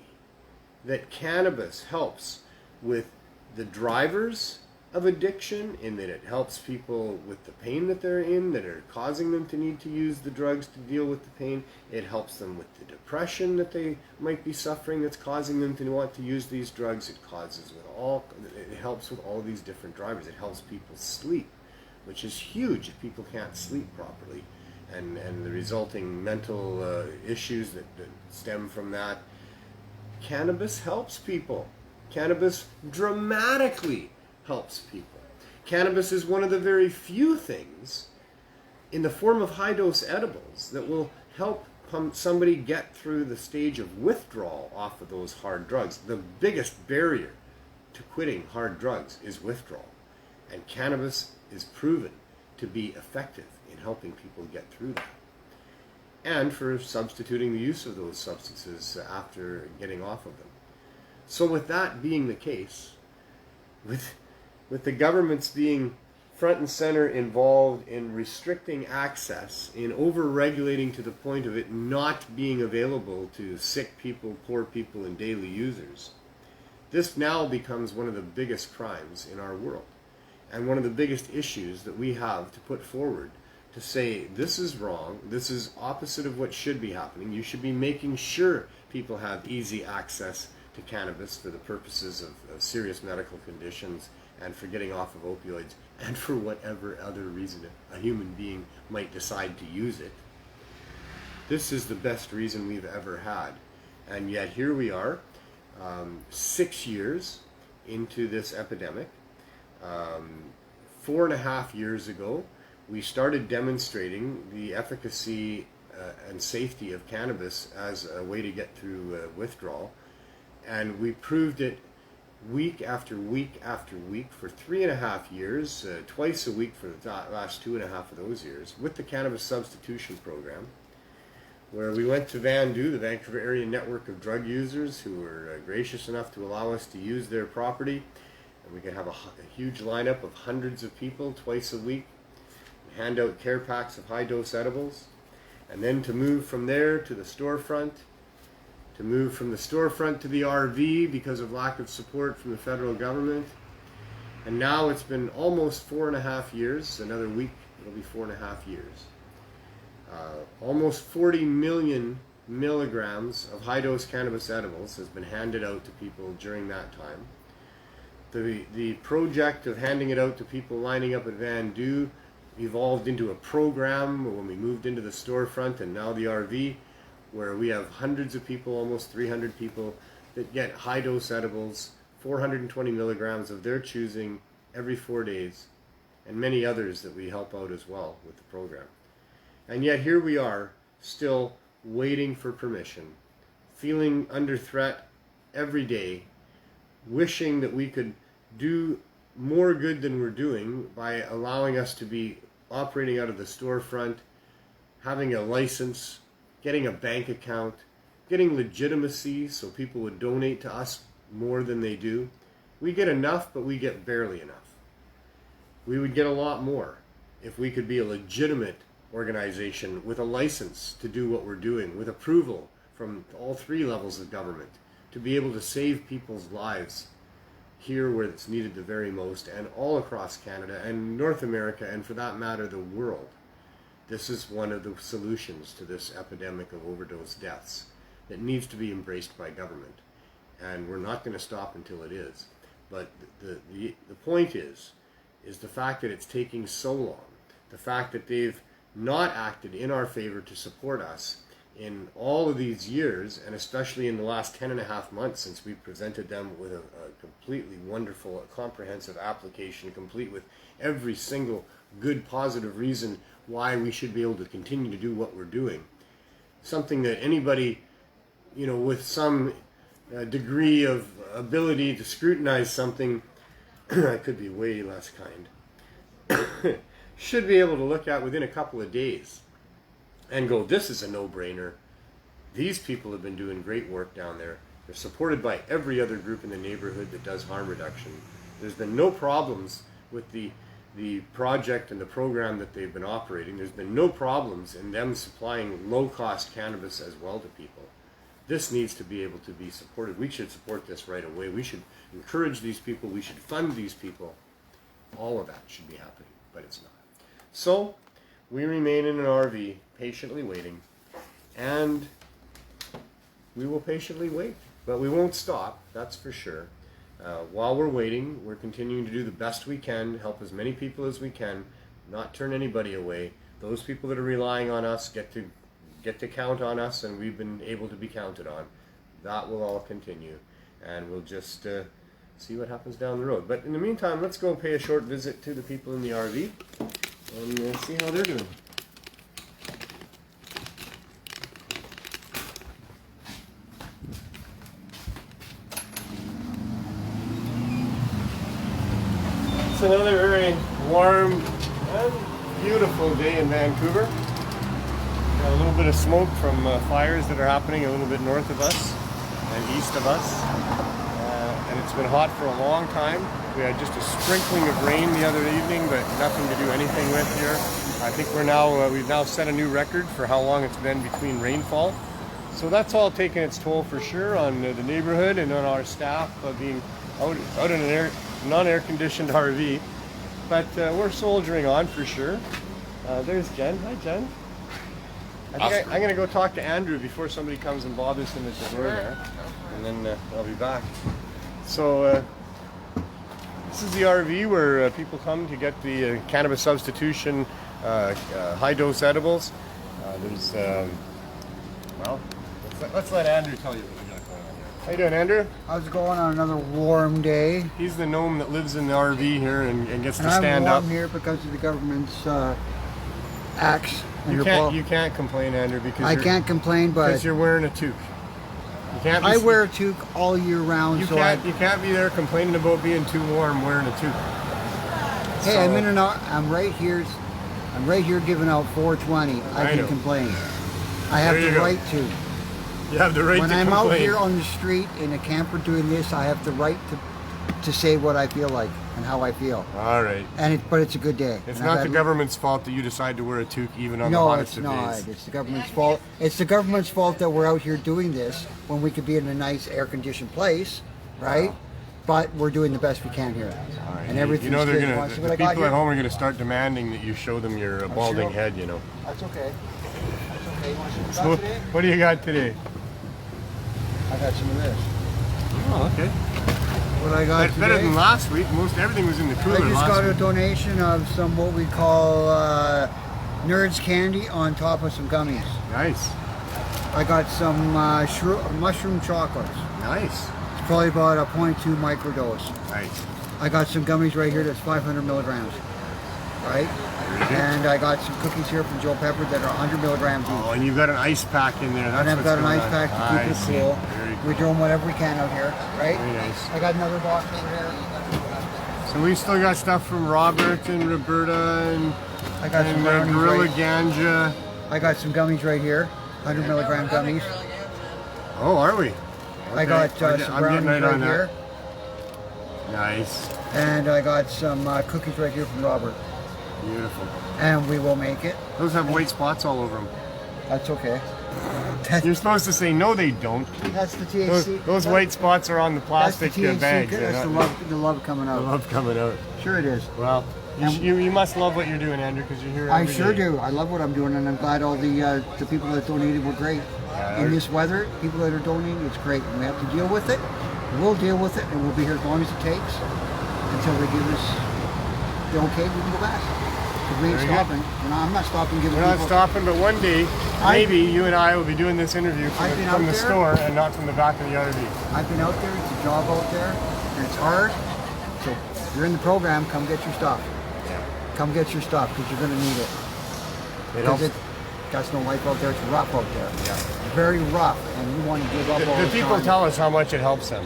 that cannabis helps with the drivers of addiction, in that it helps people with the pain that they're in, that are causing them to need to use the drugs to deal with the pain. It helps them with the depression that they might be suffering that's causing them to want to use these drugs. It helps with all these different drivers. It helps people sleep, which is huge if people can't sleep properly, and the resulting mental issues that stem from that. Cannabis helps people. Cannabis dramatically helps people. Cannabis is one of the very few things in the form of high-dose edibles that will help somebody get through the stage of withdrawal off of those hard drugs. The biggest barrier to quitting hard drugs is withdrawal. And cannabis is proven to be effective in helping people get through that. And for substituting the use of those substances after getting off of them. So with that being the case, with the governments being front and center involved in restricting access, in over-regulating to the point of it not being available to sick people, poor people, and daily users, this now becomes one of the biggest crimes in our world. And one of the biggest issues that we have to put forward to say this is wrong, this is opposite of what should be happening. You should be making sure people have easy access to cannabis for the purposes of serious medical conditions and for getting off of opioids and for whatever other reason a human being might decide to use it. This is the best reason we've ever had. And yet here we are, 6 years into this epidemic. 4.5 years ago, we started demonstrating the efficacy and safety of cannabis as a way to get through withdrawal. And we proved it week after week after week for 3.5 years, twice a week for the last 2.5 of those years, with the Cannabis Substitution Program, where we went to VANDU, the Vancouver Area Network of Drug Users, who were gracious enough to allow us to use their property. And we could have a huge lineup of hundreds of people twice a week, hand out care packs of high-dose edibles, and then to move from there to the storefront, to move from the storefront to the RV because of lack of support from the federal government. And now it's been almost 4.5 years. Another week, it'll be 4.5 years. Almost 40 million milligrams of high-dose cannabis edibles has been handed out to people during that time. The project of handing it out to people lining up at VANDU evolved into a program when we moved into the storefront and now the RV, where we have hundreds of people, almost 300 people, that get high-dose edibles, 420 milligrams of their choosing every 4 days, and many others that we help out as well with the program. And yet here we are, still waiting for permission, feeling under threat every day, wishing that we could do more good than we're doing by allowing us to be operating out of the storefront, having a license, getting a bank account, getting legitimacy so people would donate to us more than they do. We get enough, but we get barely enough. We would get a lot more if we could be a legitimate organization with a license to do what we're doing, with approval from all 3 levels of government, to be able to save people's lives here where it's needed the very most, and all across Canada and North America, and for that matter the world. This is one of the solutions to this epidemic of overdose deaths that needs to be embraced by government. And we're not going to stop until it is. But the point is the fact that it's taking so long, the fact that they've not acted in our favor to support us in all of these years, and especially in the last 10.5 months since we presented them with a completely wonderful, comprehensive application, complete with every single good, positive reason why we should be able to continue to do what we're doing. Something that anybody, with some degree of ability to scrutinize something, I could be way less kind, should be able to look at within a couple of days and go, this is a no-brainer. These people have been doing great work down there. They're supported by every other group in the neighborhood that does harm reduction. There's been no problems with the project and the program that they've been operating. There's been no problems in them supplying low-cost cannabis as well to people. This needs to be able to be supported. We should support this right away. We should encourage these people. We should fund these people. All of that should be happening, but it's not. So we remain in an RV, patiently waiting, and we will patiently wait. But we won't stop, that's for sure. While we're waiting, we're continuing to do the best we can, help as many people as we can, not turn anybody away. Those people that are relying on us get to count on us, and we've been able to be counted on. That will all continue, and we'll just see what happens down the road. But in the meantime, let's go pay a short visit to the people in the RV and see how they're doing. It's another very warm and beautiful day in Vancouver. Got a little bit of smoke from fires that are happening a little bit north of us and east of us. And it's been hot for a long time. We had just a sprinkling of rain the other evening, but nothing to do anything with here. I think we've now set a new record for how long it's been between rainfall. So that's all taken its toll for sure on the neighborhood and on our staff being out in an non-air conditioned RV. But we're soldiering on for sure. There's Jen. Hi, Jen. I'm going to go talk to Andrew before somebody comes and bothers him at the door there. And then I'll be back. So this is the RV where people come to get the cannabis substitution high-dose edibles. Let's let Andrew tell you what we got going on here. How you doing, Andrew? How's it going on another warm day? He's the gnome that lives in the RV here and gets to I'm stand up. warm here because of the government's acts. You can't complain, Andrew, because I can't complain, but you're wearing a toque. You can't. I wear a toque all year round. You can't be there complaining about being too warm wearing a toque. Hey, I'm right here. I'm right here giving out 420. I can complain. I have the right to. You have the right to complain. When I'm out here on the street in a camper doing this, I have the right to say what I feel like and how I feel. All right. But it's a good day. It's not the government's fault that you decide to wear a toque even on the hottest of days. No, it's not. It's the government's fault. It's the government's fault that we're out here doing this when we could be in a nice air-conditioned place, right? Wow. But we're doing the best we can here. All right. And everything's the good. people at home are going to start demanding that you show them your balding head, you know. That's okay. That's okay. You want to see So what do you got today? I got some of this. Oh, okay. What I got today? Better than last week. Most everything was in the cooler. I just got a donation of some what we call Nerds candy on top of some gummies. Nice. I got some mushroom chocolates. Nice. It's probably about a 0.2 microdose. Nice. I got some gummies right here that's 500 milligrams. Right? And I got some cookies here from Joe Pepper that are 100 milligrams each. Oh, and you've got an ice pack in there. And I've got an ice pack to keep it cool. We're doing whatever we can out here, right? Very nice. I got another box over here. So we still got stuff from Robert and Roberta and I got some brownies Gorilla right. Ganja. I got some gummies right here, 100 milligram gummies. Oh, are we? Okay. I got some brownies right here. Nice. And I got some cookies right here from Robert. Beautiful. And we will make it. Those have white spots all over them. That's okay. You're supposed to say, no they don't. That's the THC. Those white spots are on the plastic bags. That's the love coming out. The love coming out. Sure it is. Well, you must love what you're doing, Andrew, because you're here every day. I sure do. I love what I'm doing, and I'm glad all the people that donated were great. In this weather, people that are donating, it's great. And we have to deal with it. We'll deal with it, and we'll be here as long as it takes until they give us the okay. We can go back. We ain't stopping. I'm not stopping giving We're not stopping, but one day, maybe you and I will be doing this interview from the store and not from the back of the RV. I've been out there. It's a job out there, and it's hard. So if you're in the program, come get your stuff. Yeah. Come get your stuff because you're going to need it. Because that's no life out there. It's rough out there. Yeah. Very rough, and you want to give up all the time. The people tell us how much it helps them.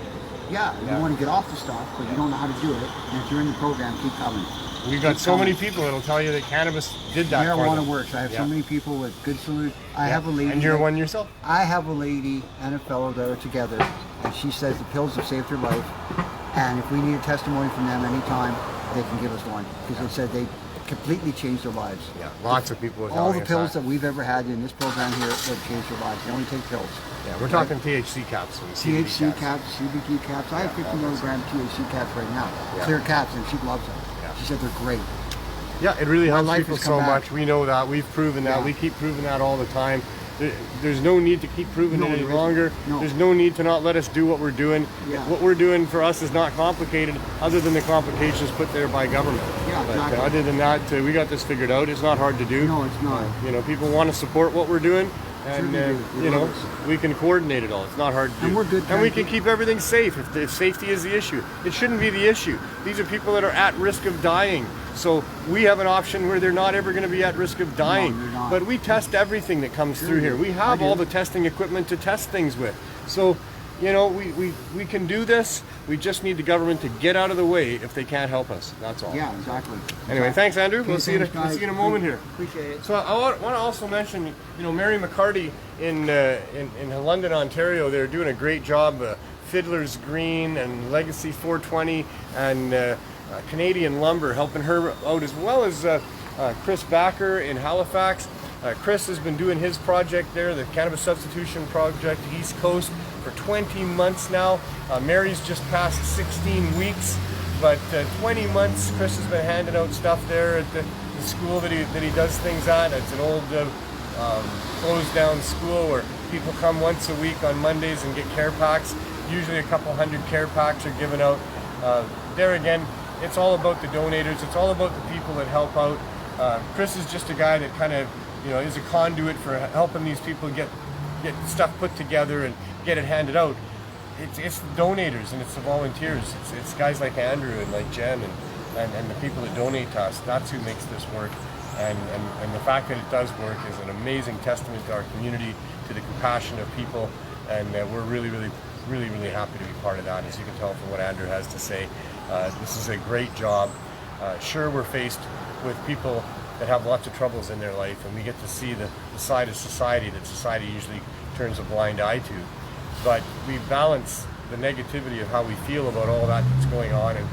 Yeah, you want to get off the stuff, but you don't know how to do it. And if you're in the program, keep coming. We've got so many people that'll tell you that cannabis did that for them. Marijuana works. I have so many people with good solutions. I have a lady. And you're one yourself? I have a lady and a fellow that are together, and she says the pills have saved her life. And if we need a testimony from them anytime, they can give us one. Because they said they completely changed their lives. Yeah, lots of people are telling all the us pills that we've ever had in this program here have changed their lives. They only take pills. Yeah, we're talking THC capsules. THC caps, CBD caps. I have 50 milligram THC caps right now. Clear caps, and she loves them. She said they're great. Yeah, it really helps people so much. We know that. We've proven that. We keep proving that all the time. There's no need to keep proving it any longer. No. There's no need to not let us do what we're doing. Yeah. What we're doing for us is not complicated, other than the complications put there by government. Yeah, but exactly. Other than that, we got this figured out. It's not hard to do. No, it's not. People want to support what we're doing. And we can coordinate it all. It's not hard to do. And we're good. And we can keep everything safe if safety is the issue. It shouldn't be the issue. These are people that are at risk of dying. So we have an option where they're not ever going to be at risk of dying. No, but we test everything that comes through here. We have all the testing equipment to test things with. So, you know, we can do this. We just need the government to get out of the way if they can't help us. That's all. Yeah, exactly. Anyway, thanks, Andrew. Okay, We'll see you in a moment here. Appreciate it. So I want to also mention, you know, Mary McCarty in London, Ontario. They're doing a great job. Fiddler's Green and Legacy 420 and Canadian Lumber helping her out, as well as Chris Backer in Halifax. Chris has been doing his project there, the Cannabis Substitution Project, East Coast, for 20 months now. Mary's just passed 16 weeks, but 20 months Chris has been handing out stuff there at the school that he does things at. It's an old closed down school where people come once a week on Mondays and get care packs. Usually a couple hundred care packs are given out. There again, it's all about the donators. It's all about the people that help out. Chris is just a guy that kind of, you know, is a conduit for helping these people get stuff put together and get it handed out. It's the donators and it's the volunteers. It's guys like Andrew and like Jen and the people that donate to us. That's who makes this work. And the fact that it does work is an amazing testament to our community, to the compassion of people, and we're really happy to be part of that. As you can tell from what Andrew has to say, this is a great job. Sure, we're faced with people that have lots of troubles in their life, and we get to see the side of society that society usually turns a blind eye to. But we balance the negativity of how we feel about all that that's going on and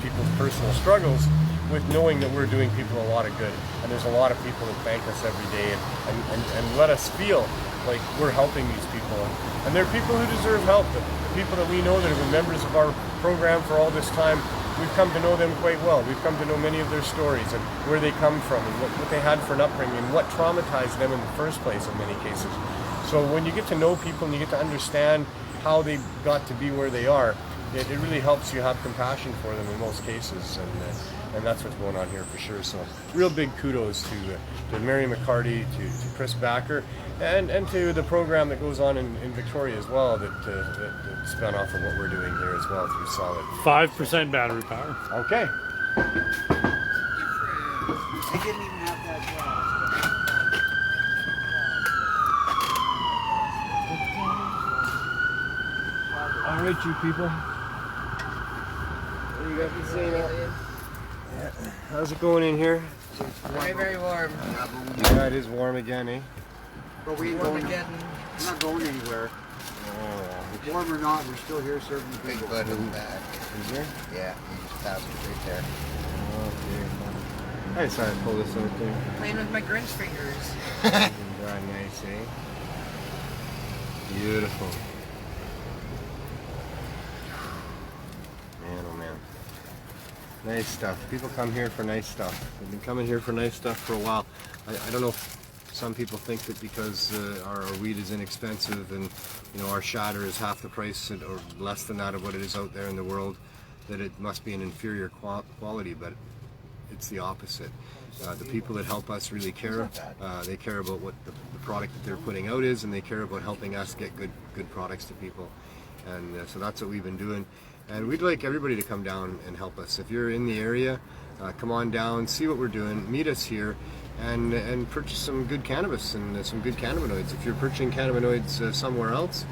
people's personal struggles with knowing that we're doing people a lot of good. And there's a lot of people that thank us every day and let us feel like we're helping these people. And they're people who deserve help. The people that we know that have been members of our program for all this time, we've come to know them quite well. We've come to know many of their stories and where they come from and what they had for an upbringing and what traumatized them in the first place in many cases. So when you get to know people and you get to understand how they got to be where they are, it really helps you have compassion for them in most cases, and that's what's going on here for sure. So real big kudos to Mary McCarty, to Chris Backer, and to the program that goes on in Victoria as well that spun off of what we're doing here as well through Solid. 5% battery power. Okay. I didn't even have that. All right, you people. What do you got to say now? How's it going in here? Very, very warm. Yeah, it is warm again, eh? But we ain't Warm going, again. we're not going anywhere. Oh, Warm or not, we're still here serving the Big people. bud in the back. is there? Yeah, you just pass it right there. I decided to pull this out there. Playing with my Grinch fingers. Nice, eh? Beautiful. Man, oh man. Nice stuff. People come here for nice stuff. They've been coming here for nice stuff for a while. I don't know if some people think that because our weed is inexpensive and our shatter is half the price or less than that of what it is out there in the world, that it must be an inferior quality, but it's the opposite. The people that help us really care. They care about what the product that they're putting out is, and they care about helping us get good products to people. And so that's what we've been doing. And we'd like everybody to come down and help us. If you're in the area, come on down, see what we're doing, meet us here, and purchase some good cannabis and some good cannabinoids. If you're purchasing cannabinoids somewhere else,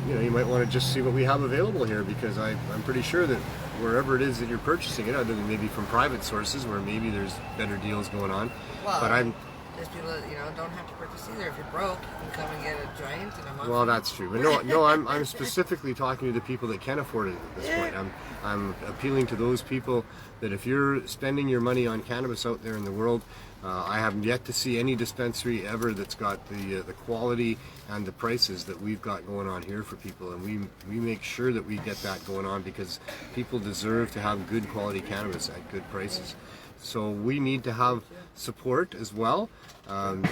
you might want to just see what we have available here, because I'm pretty sure that wherever it is that you're purchasing it, other than maybe from private sources where maybe there's better deals going on. Well, but there's people that don't have to purchase either. If you're broke, you can come and get a joint and a month. Well, that's true. But no, I'm specifically talking to the people that can afford it at this point. I'm appealing to those people that if you're spending your money on cannabis out there in the world, I have yet to see any dispensary ever that's got the quality and the prices that we've got going on here for people, and we make sure that we get that going on, because people deserve to have good quality cannabis at good prices. So we need to have support as well.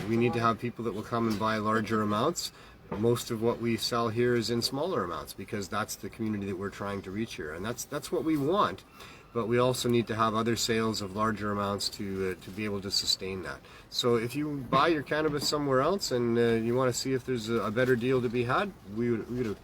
We need to have people that will come and buy larger amounts. Most of what we sell here is in smaller amounts, because that's the community that we're trying to reach here, and that's what we want. But we also need to have other sales of larger amounts to be able to sustain that. So if you buy your cannabis somewhere else and you want to see if there's a better deal to be had, we would